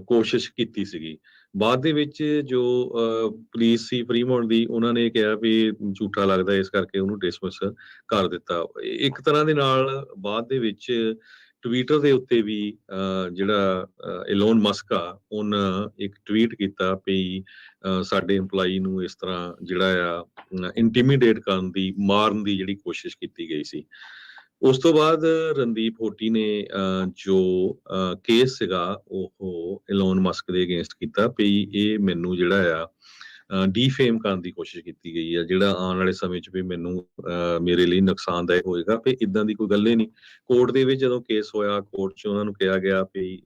ਕੋਸ਼ਿਸ਼ ਕੀਤੀ ਸੀਗੀ। ਬਾਅਦ ਦੇ ਵਿੱਚ ਜੋ ਪੁਲਿਸ ਸੀ ਫਰੀਮੌਂਟ ਦੀ ਉਹਨਾਂ ਨੇ ਕਿਹਾ ਵੀ ਝੂਠਾ ਲੱਗਦਾ, ਇਸ ਕਰਕੇ ਉਹਨੂੰ ਡਿਸਮਿਸ ਕਰ ਦਿੱਤਾ। ਇੱਕ ਤਰ੍ਹਾਂ ਦੇ ਨਾਲ ਬਾਅਦ ਦੇ ਵਿੱਚ ਟਵਿੱਟਰ ਦੇ ਉੱਤੇ ਵੀ ਜਿਹੜਾ ਐਲੋਨ ਮਸਕ ਆ ਉਹਨਾਂ ਇੱਕ ਟਵੀਟ ਕੀਤਾ ਵੀ ਸਾਡੇ EMPLOYEE ਨੂੰ ਇਸ ਤਰ੍ਹਾਂ ਜਿਹੜਾ ਆ ਇੰਟੀਮੀਡੇਟ ਕਰਨ ਦੀ, ਮਾਰਨ ਦੀ ਜਿਹੜੀ ਕੋਸ਼ਿਸ਼ ਕੀਤੀ ਗਈ ਸੀ। ਉਸ ਤੋਂ ਬਾਅਦ ਰਣਦੀਪ ਹੋਠੀ ਨੇ ਜੋ ਕੇਸ ਸੀਗਾ ਉਹ ਐਲੋਨ ਮਸਕ ਦੇ ਅਗੇਂਸਟ ਕੀਤਾ ਵੀ ਇਹ ਮੈਨੂੰ ਜਿਹੜਾ ਆ ਡੀਫੇਮ ਕਰਨ ਦੀ ਕੋਸ਼ਿਸ਼ ਕੀਤੀ ਗਈ ਆ, ਜਿਹੜਾ ਆਉਣ ਵਾਲੇ ਸਮੇਂ 'ਚ ਵੀ ਮੈਨੂੰ ਮੇਰੇ ਲਈ ਨੁਕਸਾਨਦਾਇਕ ਹੋਏਗਾ। ਵੀ ਇਦਾਂ ਦੀ ਕੋਈ ਗੱਲ ਹੀ ਨਹੀਂ। ਕੋਰਟ ਦੇ ਵਿੱਚ ਜਦੋਂ ਕੇਸ ਹੋਇਆ, ਕੋਰਟ 'ਚ ਉਹਨਾਂ ਨੂੰ ਕਿਹਾ ਗਿਆ ਵੀ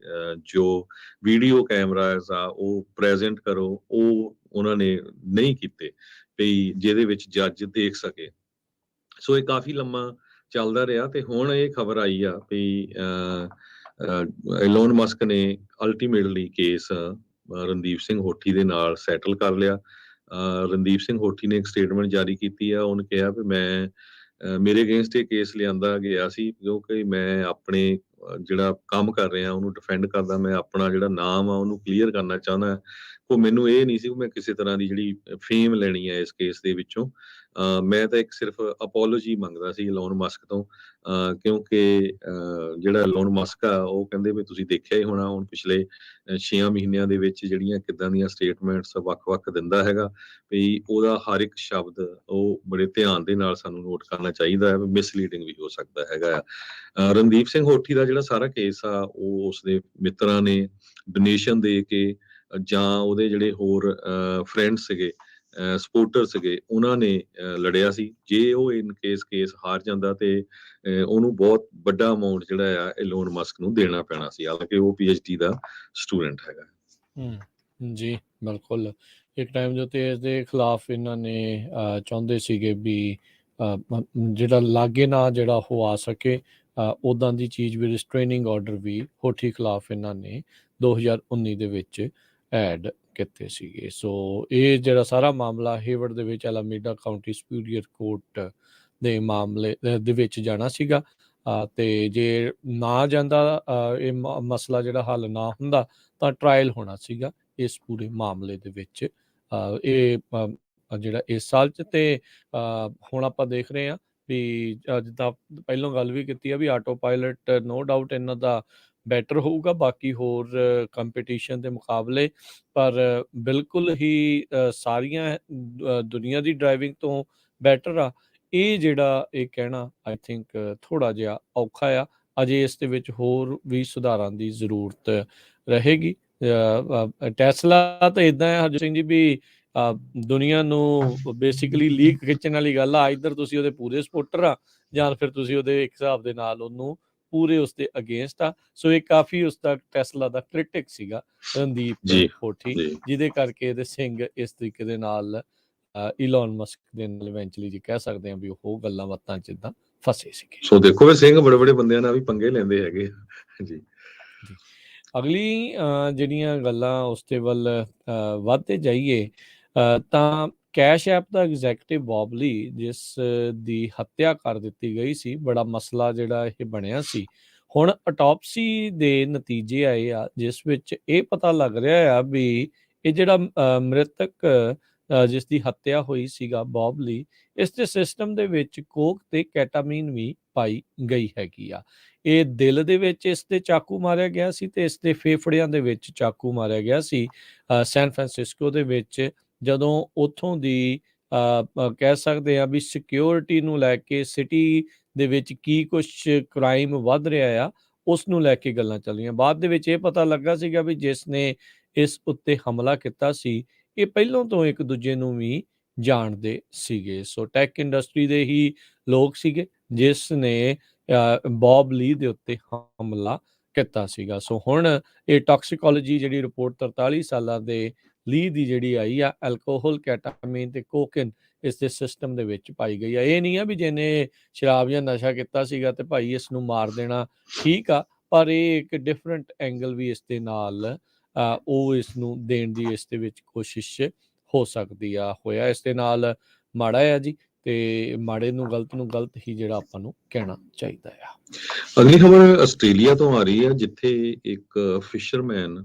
ਜੋ ਵੀਡੀਓ ਕੈਮਰਾਜ਼ ਆ ਉਹ ਪ੍ਰੈਜ਼ੈਂਟ ਕਰੋ, ਉਹ ਉਹਨਾਂ ਨੇ ਨਹੀਂ ਕੀਤੇ ਵੀ ਜਿਹਦੇ ਵਿੱਚ ਜੱਜ ਦੇਖ ਸਕੇ। ਸੋ ਇਹ ਕਾਫੀ ਲੰਮਾ ਚੱਲਦਾ ਰਿਹਾ ਤੇ ਹੁਣ ਇਹ ਖਬਰ ਆਈ ਆ ਵੀ ਐਲੋਨ ਮਸਕ ਨੇ ਅਲਟੀਮੇਟਲੀ ਕੇਸ ਰਣਦੀਪ ਸਿੰਘ ਹੋਠੀ ਦੇ ਨਾਲ ਸੈਟਲ ਕਰ ਲਿਆ। ਰਣਦੀਪ ਸਿੰਘ ਹੋਠੀ ਨੇ ਇੱਕ ਸਟੇਟਮੈਂਟ ਜਾਰੀ ਕੀਤੀ ਆ, ਉਹਨੇ ਕਿਹਾ ਵੀ ਮੇਰੇ ਅਗੇਂਸਟ ਇਹ ਕੇਸ ਲਿਆਂਦਾ ਗਿਆ ਸੀ ਕਿਉਂਕਿ ਮੈਂ ਆਪਣੇ ਜਿਹੜਾ ਕੰਮ ਕਰ ਰਿਹਾ ਉਹਨੂੰ ਡਿਫੈਂਡ ਕਰਦਾ, ਮੈਂ ਆਪਣਾ ਜਿਹੜਾ ਨਾਮ ਆ ਉਹਨੂੰ ਕਲੀਅਰ ਕਰਨਾ ਚਾਹੁੰਦਾ। ਉਹ ਮੈਨੂੰ ਇਹ ਨਹੀਂ ਸੀ ਕਿ ਮੈਂ ਕਿਸੇ ਤਰ੍ਹਾਂ ਦੀ ਜਿਹੜੀ ਫੇਮ ਲੈਣੀ ਹੈ ਇਸ ਕੇਸ ਦੇ ਵਿੱਚੋਂ। ਮੈਂ ਤਾਂ ਇੱਕ ਸਿਰਫ ਅਪੋਲੋਜੀ ਮੰਗਦਾ ਸੀ ਐਲੋਨ ਮਸਕ ਤੋਂ, ਕਿਉਂਕਿ ਜਿਹੜਾ ਐਲੋਨ ਮਸਕ ਆ ਉਹ ਕਹਿੰਦੇ ਵੀ ਤੁਸੀਂ ਦੇਖਿਆ ਹੀ ਹੋਣਾ ਹੁਣ ਪਿਛਲੇ 6 ਮਹੀਨਿਆਂ ਦੇ ਵਿੱਚ ਜਿਹੜੀਆਂ ਕਿੱਦਾਂ ਦੀਆਂ ਸਟੇਟਮੈਂਟਸ ਵੱਖ-ਵੱਖ ਦਿੰਦਾ ਹੈਗਾ ਵੀ ਉਹਦਾ ਹਰ ਇੱਕ ਸ਼ਬਦ ਉਹ ਬੜੇ ਧਿਆਨ ਦੇ ਨਾਲ ਸਾਨੂੰ ਨੋਟ ਕਰਨਾ ਚਾਹੀਦਾ ਹੈ, ਮਿਸਲੀਡਿੰਗ ਵੀ ਹੋ ਸਕਦਾ ਹੈਗਾ ਆ। ਰਣਦੀਪ ਸਿੰਘ ਹੋਠੀ ਦਾ ਜਿਹੜਾ ਸਾਰਾ ਕੇਸ ਆ ਉਹ ਉਸਦੇ ਮਿੱਤਰਾਂ ਨੇ ਡੋਨੇਸ਼ਨ ਦੇ ਕੇ ਜਾਂ ਉਹਦੇ ਜਿਹੜੇ ਹੋਰ ਫਰੈਂਡ ਸੀਗੇ, ਸਪੋਰਟਰ ਸੀਗੇ, ਉਹਨਾਂ ਨੇ ਲੜਿਆ ਸੀ। ਜੇ ਉਹ ਇਨ ਕੇਸ ਹਾਰ ਜਾਂਦਾ ਤੇ ਉਹਨੂੰ ਬਹੁਤ ਵੱਡਾ ਅਮਾਉਂਟ ਜਿਹੜਾ ਆ ਐਲੋਨ ਮਸਕ ਨੂੰ ਦੇਣਾ ਪੈਣਾ ਸੀ, ਹਾਲਾਂਕਿ ਉਹ PhD ਦਾ ਸਟੂਡੈਂਟ ਹੈਗਾ। ਜੀ ਬਿਲਕੁਲ। ਇੱਕ ਟਾਈਮ ਦੇ ਉੱਤੇ ਇਸਦੇ ਖਿਲਾਫ ਇਹਨਾਂ ਨੇ ਚਾਹੁੰਦੇ ਸੀਗੇ ਵੀ ਜਿਹੜਾ ਲਾਗੇ ਨਾ ਜਿਹੜਾ ਉਹ ਆ ਸਕੇ, ਉੱਦਾਂ ਦੀ ਚੀਜ਼ ਵੀ ਰਿਸਟ੍ਰੇਨਿੰਗ ਆਰਡਰ ਵੀ ਹੋਠੀ ਖਿਲਾਫ ਇਹਨਾਂ ਨੇ 2019 ਦੇ ਵਿੱਚ ਐਡ ਕੀਤੇ ਸੀਗੇ। ਸੋ ਇਹ ਜਿਹੜਾ ਸਾਰਾ ਮਾਮਲਾ ਹੇਵਰਡ ਦੇ ਵਿੱਚ ਐਲਾਮੀਡਾ ਕਾਊਂਟੀ ਸੁਪੀਰੀਅਰ ਕੋਰਟ ਦੇ ਮਾਮਲੇ ਦੇ ਵਿੱਚ ਜਾਣਾ ਸੀਗਾ, ਤੇ ਜੇ ਨਾ ਜਾਂਦਾ, ਇਹ ਮਸਲਾ ਜਿਹੜਾ ਹੱਲ ਨਾ ਹੁੰਦਾ, ਤਾਂ ਟਰਾਇਲ ਹੋਣਾ ਸੀਗਾ ਇਸ ਪੂਰੇ ਮਾਮਲੇ ਦੇ ਵਿੱਚ। ਇਹ ਜਿਹੜਾ ਇਸ ਸਾਲ 'ਚ, ਤੇ ਹੁਣ ਆਪਾਂ ਦੇਖ ਰਹੇ ਹਾਂ ਵੀ ਜਿੱਦਾਂ ਪਹਿਲਾਂ ਗੱਲ ਵੀ ਕੀਤੀ ਆ ਵੀ ਆਟੋ ਪਾਇਲਟ ਨੋ ਡਾਊਟ ਇਹਨਾਂ ਦਾ ਬੈਟਰ ਹੋਊਗਾ ਬਾਕੀ ਹੋਰ ਕੰਪੀਟੀਸ਼ਨ ਦੇ ਮੁਕਾਬਲੇ, ਪਰ ਬਿਲਕੁਲ ਹੀ ਸਾਰੀਆਂ ਦੁਨੀਆ ਦੀ ਡਰਾਈਵਿੰਗ ਤੋਂ ਬੈਟਰ ਆ। ਇਹ ਜਿਹੜਾ ਇਹ ਕਹਿਣਾ ਆਈ ਥਿੰਕ ਥੋੜ੍ਹਾ ਜਿਹਾ ਔਖਾ ਆ। ਅਜੇ ਇਸ ਦੇ ਵਿੱਚ ਹੋਰ ਵੀ ਸੁਧਾਰਾਂ ਦੀ ਜ਼ਰੂਰਤ ਰਹੇਗੀ। ਟੈਸਲਾ ਤਾਂ ਇੱਦਾਂ ਹੈ ਹਰਜੋਤ ਸਿੰਘ ਜੀ ਵੀ ਦੁਨੀਆ ਨੂੰ ਬੇਸਿਕਲੀ ਲੀਕ ਖਿੱਚਣ ਵਾਲੀ ਗੱਲ ਆ। ਇੱਧਰ ਤੁਸੀਂ ਉਹਦੇ ਪੂਰੇ ਸਪੋਰਟਰ ਆ, ਜਾਂ ਫਿਰ ਤੁਸੀਂ ਉਹਦੇ ਇੱਕ ਹਿਸਾਬ ਦੇ ਨਾਲ ਉਹਨੂੰ ਪੂਰੇ ਉਸਦੇ ਅਗੇਂਸਟ ਆ। ਸੋ ਇਹ ਕਾਫੀ ਉਸਦਾ ਟੈਸਲਾ ਦਾ ਕ੍ਰਿਟਿਕ ਸੀਗਾ ਰਣਦੀਪ ਹੋਠੀ, ਜਿਹਦੇ ਕਰਕੇ ਇਹਦੇ ਸਿੰਘ ਇਸ ਤਰੀਕੇ ਦੇ ਨਾਲ ਇਲਨ ਮਸਕ ਦੇ ਨਾਲ ਇਵੈਂਚੁਅਲੀ ਜੀ ਕਹਿ ਸਕਦੇ ਹਾਂ ਵੀ ਉਹ ਗੱਲਾਂ ਬਾਤਾਂ 'ਚ ਇੱਦਾਂ ਫਸੇ ਸੀਗੇ। ਸੋ ਦੇਖੋ ਵੀ ਸਿੰਘ ਬੜੇ ਬੜੇ ਬੰਦਿਆਂ ਨਾਲ ਵੀ ਪੰਗੇ ਲੈਂਦੇ ਹੈਗੇ ਜੀ। ਅਗਲੀ ਜਿਹੜੀਆਂ ਗੱਲਾਂ ਉਸ ਦੇ ਵੱਲ ਵੱਧਦੇ ਜਾਈਏ, ਤਾਂ ਕੈਸ਼ ਐਪ ਦਾ ਐਗਜ਼ੈਕਟਿਵ ਬੌਬਲੀ, ਜਿਸ ਦੀ ਹੱਤਿਆ ਕਰ ਦਿੱਤੀ ਗਈ ਸੀ, ਬੜਾ ਮਸਲਾ ਜਿਹੜਾ ਇਹ ਬਣਿਆ ਸੀ। ਹੁਣ ਅਟੋਪਸੀ ਦੇ ਨਤੀਜੇ ਆਏ ਆ, ਜਿਸ ਵਿੱਚ ਇਹ ਪਤਾ ਲੱਗ ਰਿਹਾ ਆ ਵੀ ਇਹ ਜਿਹੜਾ ਮ੍ਰਿਤਕ ਜਿਸ ਦੀ ਹੱਤਿਆ ਹੋਈ ਸੀਗਾ ਬੌਬਲੀ, ਇਸ ਦੇ ਸਿਸਟਮ ਦੇ ਵਿੱਚ ਕੋਕ ਤੇ ਕੈਟਾਮੀਨ ਵੀ ਪਾਈ ਗਈ ਹੈਗੀ ਆ। ਇਹ ਦਿਲ ਦੇ ਵਿੱਚ ਇਸ ਦੇ ਚਾਕੂ ਮਾਰਿਆ ਗਿਆ ਸੀ, ਤੇ ਇਸ ਦੇ ਫੇਫੜਿਆਂ ਦੇ ਵਿੱਚ ਚਾਕੂ ਮਾਰਿਆ ਗਿਆ ਸੀ ਸੈਨ ਫਰਾਂਸਿਸਕੋ ਦੇ ਵਿੱਚ, ਜਦੋਂ ਉੱਥੋਂ ਦੀ ਕਹਿ ਸਕਦੇ ਆ ਵੀ ਸਿਕਿਉਰਿਟੀ ਨੂੰ ਲੈ ਕੇ ਸਿਟੀ ਦੇ ਵਿੱਚ ਕੀ ਕੁਛ ਕ੍ਰਾਈਮ ਵੱਧ ਰਿਹਾ ਆ, ਉਸ ਨੂੰ ਲੈ ਕੇ ਗੱਲਾਂ ਚੱਲੀਆਂ। ਬਾਅਦ ਦੇ ਵਿੱਚ ਇਹ ਪਤਾ ਲੱਗਾ ਸੀਗਾ ਵੀ ਜਿਸ ਨੇ ਇਸ ਉੱਤੇ ਹਮਲਾ ਕੀਤਾ ਸੀ, ਇਹ ਪਹਿਲਾਂ ਤੋਂ ਇੱਕ ਦੂਜੇ ਨੂੰ ਵੀ ਜਾਣਦੇ ਸੀਗੇ। ਸੋ ਟੈਕ ਇੰਡਸਟਰੀ ਦੇ ਹੀ ਲੋਕ ਸੀਗੇ ਜਿਸ ਨੇ ਬੌਬ ਲੀ ਦੇ ਉੱਤੇ ਹਮਲਾ ਕੀਤਾ ਸੀਗਾ। ਸੋ ਹੁਣ ਇਹ ਟੌਕਸੀਕੋਲੋਜੀ ਜਿਹੜੀ ਰਿਪੋਰਟ 43 ਸਾਲਾਂ ਦੇ ਲੀ ਦੀ ਜਿਹੜੀ ਆਈ ਆ, ਐਲਕੋਹਲ, ਕੈਟਾਮੀਨ ਤੇ ਕੋਕੇਨ ਇਸ ਦੇ ਸਿਸਟਮ ਦੇ ਵਿੱਚ ਪਾਈ ਗਈ ਆ। ਇਹ ਨਹੀਂ ਆ ਵੀ ਜਿਹਨੇ ਸ਼ਰਾਬ ਜਾਂ ਨਸ਼ਾ ਕੀਤਾ ਸੀਗਾ ਤੇ ਭਾਈ ਇਸ ਨੂੰ ਮਾਰ ਦੇਣਾ ਠੀਕ ਆ, ਪਰ ਇਹ ਇੱਕ ਡਿਫਰੈਂਟ ਐਂਗਲ ਵੀ ਇਸ ਦੇ ਨਾਲ ਉਹ ਇਸ ਨੂੰ ਦੇਣ ਦੀ ਇਸ ਦੇ ਵਿੱਚ ਕੋਸ਼ਿਸ਼ ਹੋ ਸਕਦੀ ਆ। ਹੋਇਆ ਇਸ ਦੇ ਨਾਲ ਮਾੜਾ ਆ ਜੀ, ਤੇ ਮਾੜੇ ਨੂੰ ਗਲਤ ਹੀ ਜਿਹੜਾ ਆਪਾਂ ਨੂੰ ਕਹਿਣਾ ਚਾਹੀਦਾ ਆ। ਅਗਲੀ ਖਬਰ ਆਸਟ੍ਰੇਲੀਆ ਤੋਂ ਆ ਰਹੀ ਹੈ, ਜਿੱਥੇ ਇੱਕ ਫਿਸ਼ਰਮੈਨ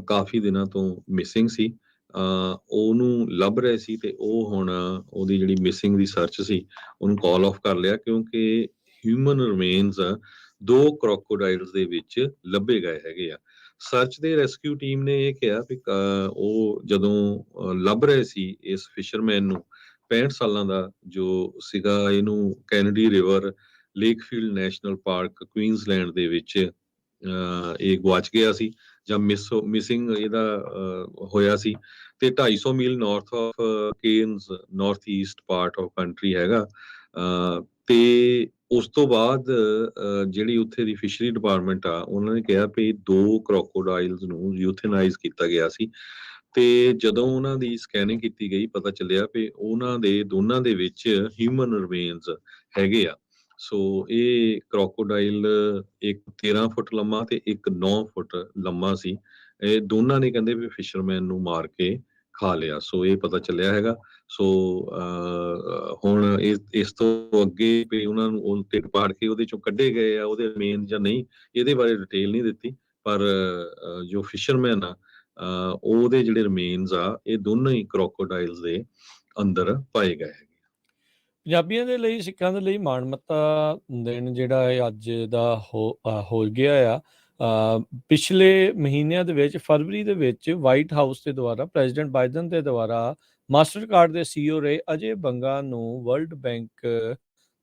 ਕਾਫੀ ਦਿਨਾਂ ਤੋਂ ਮਿਸਿੰਗ ਸੀ। ਉਹਨੂੰ ਲੱਭ ਰਹੇ ਸੀ, ਤੇ ਉਹ ਹੁਣ ਉਹਦੀ ਜਿਹੜੀ ਮਿਸਿੰਗ ਦੀ ਸਰਚ ਸੀ ਉਹਨੂੰ ਕਾਲ ਆਫ ਕਰ ਲਿਆ, ਕਿਉਂਕਿ ਹਿਊਮਨ ਰਿਮੇਨਸ 2 ਕ੍ਰੋਕੋਡਾਈਲਸ ਦੇ ਵਿੱਚ ਲੱਭੇ ਗਏ ਹੈਗੇ ਆ। ਸਰਚ ਦੇ ਰੈਸਕਿਊ ਟੀਮ ਨੇ ਇਹ ਕਿਹਾ ਵੀ ਉਹ ਜਦੋਂ ਲੱਭ ਰਹੇ ਸੀ ਇਸ ਫਿਸ਼ਰਮੈਨ ਨੂੰ, 65 ਸਾਲਾਂ ਦਾ ਜੋ ਸੀਗਾ, ਇਹਨੂੰ Kennedy river Lakefield national park Queensland ਦੇ ਵਿੱਚ ਇਹ ਗਵਾਚ ਗਿਆ ਸੀ, ਜਾਂ ਮਿਸਿੰਗ ਇਹਦਾ ਹੋਇਆ ਸੀ। ਤੇ 250 mile north of Cairns north east part of country ਹੈਗਾ। ਤੇ ਉਸ ਤੋਂ ਬਾਅਦ ਜਿਹੜੀ ਉੱਥੇ ਦੀ ਫਿਸ਼ਰੀ ਡਿਪਾਰਟਮੈਂਟ ਆ, ਉਹਨਾਂ ਨੇ ਕਿਹਾ ਵੀ 2 ਕ੍ਰੋਕੋਡਾਈਲਸ ਨੂੰ ਯੂਥੇਨਾਈਜ਼ ਕੀਤਾ ਗਿਆ ਸੀ। ਤੇ ਜਦੋਂ ਉਹਨਾਂ ਦੀ ਸਕੈਨਿੰਗ ਕੀਤੀ ਗਈ, ਪਤਾ ਚੱਲਿਆ ਵੀ ਉਹਨਾਂ ਦੇ ਦੋਨਾਂ ਦੇ ਵਿੱਚ ਹਿਊਮਨ ਰਿਮੇਨਸ ਹੈਗੇ ਆ। ਸੋ ਇਹ ਕ੍ਰੋਕੋਡਾਈਲ ਇੱਕ 13 ਫੁੱਟ ਲੰਮਾ ਤੇ ਇੱਕ 9 ਫੁੱਟ ਲੰਮਾ ਸੀ। ਇਹ ਦੋਨਾਂ ਨੇ ਕਹਿੰਦੇ ਵੀ ਫਿਸ਼ਰਮੈਨ ਨੂੰ ਮਾਰ ਕੇ ਖਾ ਲਿਆ। ਸੋ ਇਹ ਪਤਾ ਚੱਲਿਆ ਹੈਗਾ। ਸੋ ਹੁਣ ਇਸ ਤੋਂ ਅੱਗੇ ਵੀ ਉਹਨਾਂ ਨੂੰ ਉਹ ਢਿੱਡ ਪਾੜ ਕੇ ਉਹਦੇ ਚੋਂ ਕੱਢੇ ਗਏ ਆ ਉਹਦੇ ਰਿਮੇਨ ਜਾਂ ਨਹੀਂ, ਇਹਦੇ ਬਾਰੇ ਡਿਟੇਲ ਨਹੀਂ ਦਿੱਤੀ, ਪਰ ਜੋ ਫਿਸ਼ਰਮੈਨ ਆ ਉਹਦੇ ਜਿਹੜੇ ਰਿਮੇਨਸ ਆ, ਇਹ ਦੋਨੋਂ ਹੀ ਕ੍ਰੋਕੋਡਾਈਲਸ ਦੇ ਅੰਦਰ ਪਾਏ ਗਏ ਹੈਗੇ। ਪੰਜਾਬੀਆਂ ਦੇ ਲਈ, ਸਿੱਖਾਂ ਦੇ ਲਈ ਮਾਣਮੱਤਾ ਦਿਨ ਜਿਹੜਾ ਇਹ ਅੱਜ ਦਾ ਹੋ ਗਿਆ ਆ। ਪਿਛਲੇ ਮਹੀਨਿਆਂ ਦੇ ਵਿੱਚ, ਫਰਵਰੀ ਦੇ ਵਿੱਚ, ਵਾਈਟ ਹਾਊਸ ਦੇ ਦੁਆਰਾ, ਪ੍ਰੈਜ਼ੀਡੈਂਟ ਬਾਈਡਨ ਦੇ ਦੁਆਰਾ ਮਾਸਟਰ ਕਾਰਡ ਦੇ CEO ਰਹੇ ਅਜੇ ਬੰਗਾ ਨੂੰ ਵਰਲਡ ਬੈਂਕ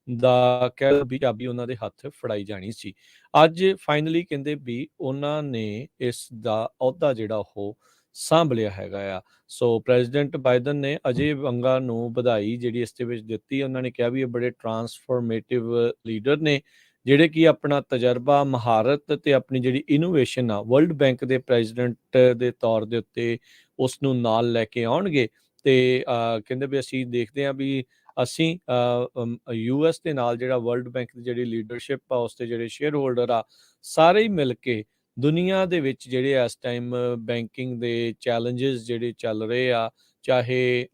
ਦਾ ਕਹਿ ਲਓ ਵੀ ਚਾਬੀ ਉਹਨਾਂ ਦੇ ਹੱਥ ਫੜਾਈ ਜਾਣੀ ਸੀ। ਅੱਜ ਫਾਈਨਲੀ ਕਹਿੰਦੇ ਵੀ ਉਹਨਾਂ ਨੇ ਇਸ ਦਾ ਅਹੁਦਾ ਜਿਹੜਾ ਉਹ ਸਾਂਭ ਲਿਆ ਹੈਗਾ ਆ। ਸੋ ਪ੍ਰੈਜ਼ੀਡੈਂਟ ਬਾਈਡਨ ਨੇ ਅਜੇ ਬੰਗਾ ਨੂੰ ਵਧਾਈ ਜਿਹੜੀ ਇਸ ਦੇ ਵਿੱਚ ਦਿੱਤੀ। ਉਹਨਾਂ ਨੇ ਕਿਹਾ ਵੀ ਇਹ ਬੜੇ ਟਰਾਂਸਫੋਰਮੇਟਿਵ ਲੀਡਰ ਨੇ, ਜਿਹੜੇ ਕਿ ਆਪਣਾ ਤਜਰਬਾ, ਮਹਾਰਤ ਤੇ ਆਪਣੀ ਜਿਹੜੀ ਇਨੋਵੇਸ਼ਨ ਆ ਵਰਲਡ ਬੈਂਕ ਦੇ ਪ੍ਰੈਜ਼ੀਡੈਂਟ ਦੇ ਤੌਰ ਦੇ ਉੱਤੇ ਉਸ ਨੂੰ ਨਾਲ ਲੈ ਕੇ ਆਉਣਗੇ। ਤੇ ਕਹਿੰਦੇ ਵੀ ਅਸੀਂ ਦੇਖਦੇ ਹਾਂ ਵੀ ਅਸੀਂ US ਦੇ ਨਾਲ ਜਿਹੜਾ ਵਰਲਡ ਬੈਂਕ ਦੀ ਜਿਹੜੀ ਲੀਡਰਸ਼ਿਪ ਆ, ਉਸ ਦੇ ਜਿਹੜੇ ਸ਼ੇਅਰ ਹੋਲਡਰ ਆ, ਸਾਰੇ ਹੀ ਮਿਲ ਕੇ ਦੁਨੀਆ ਦੇ ਵਿੱਚ ਜਿਹੜੇ ਇਸ ਟਾਈਮ ਬੈਂਕਿੰਗ ਦੇ ਚੈਲੰਜਸ ਜਿਹੜੇ ਚੱਲ ਰਹੇ ਆ, ਚਾਹੇ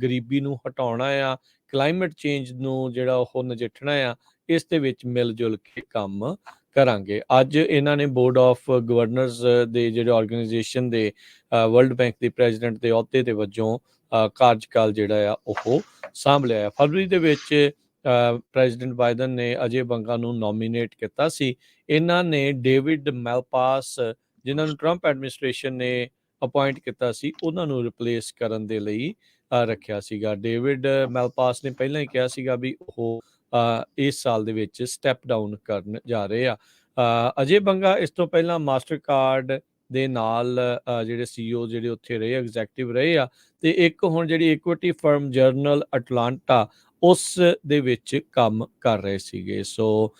ਗਰੀਬੀ ਨੂੰ ਹਟਾਉਣਾ ਆ, ਕਲਾਈਮੇਟ ਚੇਂਜ ਨੂੰ ਜਿਹੜਾ ਉਹ ਨਜਿੱਠਣਾ ਆ, ਇਸ ਦੇ ਵਿੱਚ ਮਿਲ ਜੁਲ ਕੇ ਕੰਮ ਕਰਾਂਗੇ। ਅੱਜ ਇਹਨਾਂ ਨੇ ਬੋਰਡ ਆਫ ਗਵਰਨਰਸ ਦੇ ਜਿਹੜੇ ਆਰਗੇਨਾਈਜੇਸ਼ਨ ਦੇ ਵਰਲਡ ਬੈਂਕ ਦੇ ਪ੍ਰੈਜ਼ੀਡੈਂਟ ਦੇ ਅਹੁਦੇ ਦੇ ਵਜੋਂ ਕਾਰਜਕਾਲ ਜਿਹੜਾ ਆ ਉਹ ਸਾਂਭਲਿਆ ਆ। ਫਰਵਰੀ ਦੇ ਵਿੱਚ ਪ੍ਰੈਜ਼ੀਡੈਂਟ ਬਾਈਡਨ ਨੇ ਅਜੇ ਬੰਗਾ ਨੂੰ ਨੋਮੀਨੇਟ ਕੀਤਾ ਸੀ। ਇਹਨਾਂ ਨੇ ਡੇਵਿਡ ਮੈਲਪਾਸ, ਜਿਨ੍ਹਾਂ ਨੂੰ ਟਰੰਪ ਐਡਮਿਨਿਸਟ੍ਰੇਸ਼ਨ ਨੇ ਅਪੁਆਇੰਟ ਕੀਤਾ ਸੀ, ਉਹਨਾਂ ਨੂੰ ਰਿਪਲੇਸ ਕਰਨ ਦੇ ਲਈ ਰੱਖਿਆ ਸੀਗਾ। ਡੇਵਿਡ ਮੈਲਪਾਸ ਨੇ ਪਹਿਲਾਂ ਹੀ ਕਿਹਾ ਸੀਗਾ ਵੀ ਉਹ ਇਸ ਸਾਲ ਦੇ ਵਿੱਚ ਸਟੈਪ ਡਾਊਨ ਕਰਨ ਜਾ ਰਹੇ ਆ। ਅਜੇ ਬੰਗਾ ਇਸ ਤੋਂ ਪਹਿਲਾਂ ਮਾਸਟਰ ਕਾਰਡ ਦੇ ਨਾਲ ਜਿਹੜੇ CEO ਜਿਹੜੇ ਉੱਥੇ ਰਹੇ, ਐਗਜ਼ੈਕਟਿਵ ਰਹੇ ਆ, ਤੇ ਇੱਕ ਹੁਣ ਜਿਹੜੀ ਇਕੁਇਟੀ ਫਰਮ ਜਰਨਲ ਅਟਲਾਂਟਾ ਉਸ ਦੇ ਵਿੱਚ ਕੰਮ ਕਰ ਰਹੇ ਸੀਗੇ। ਸੋ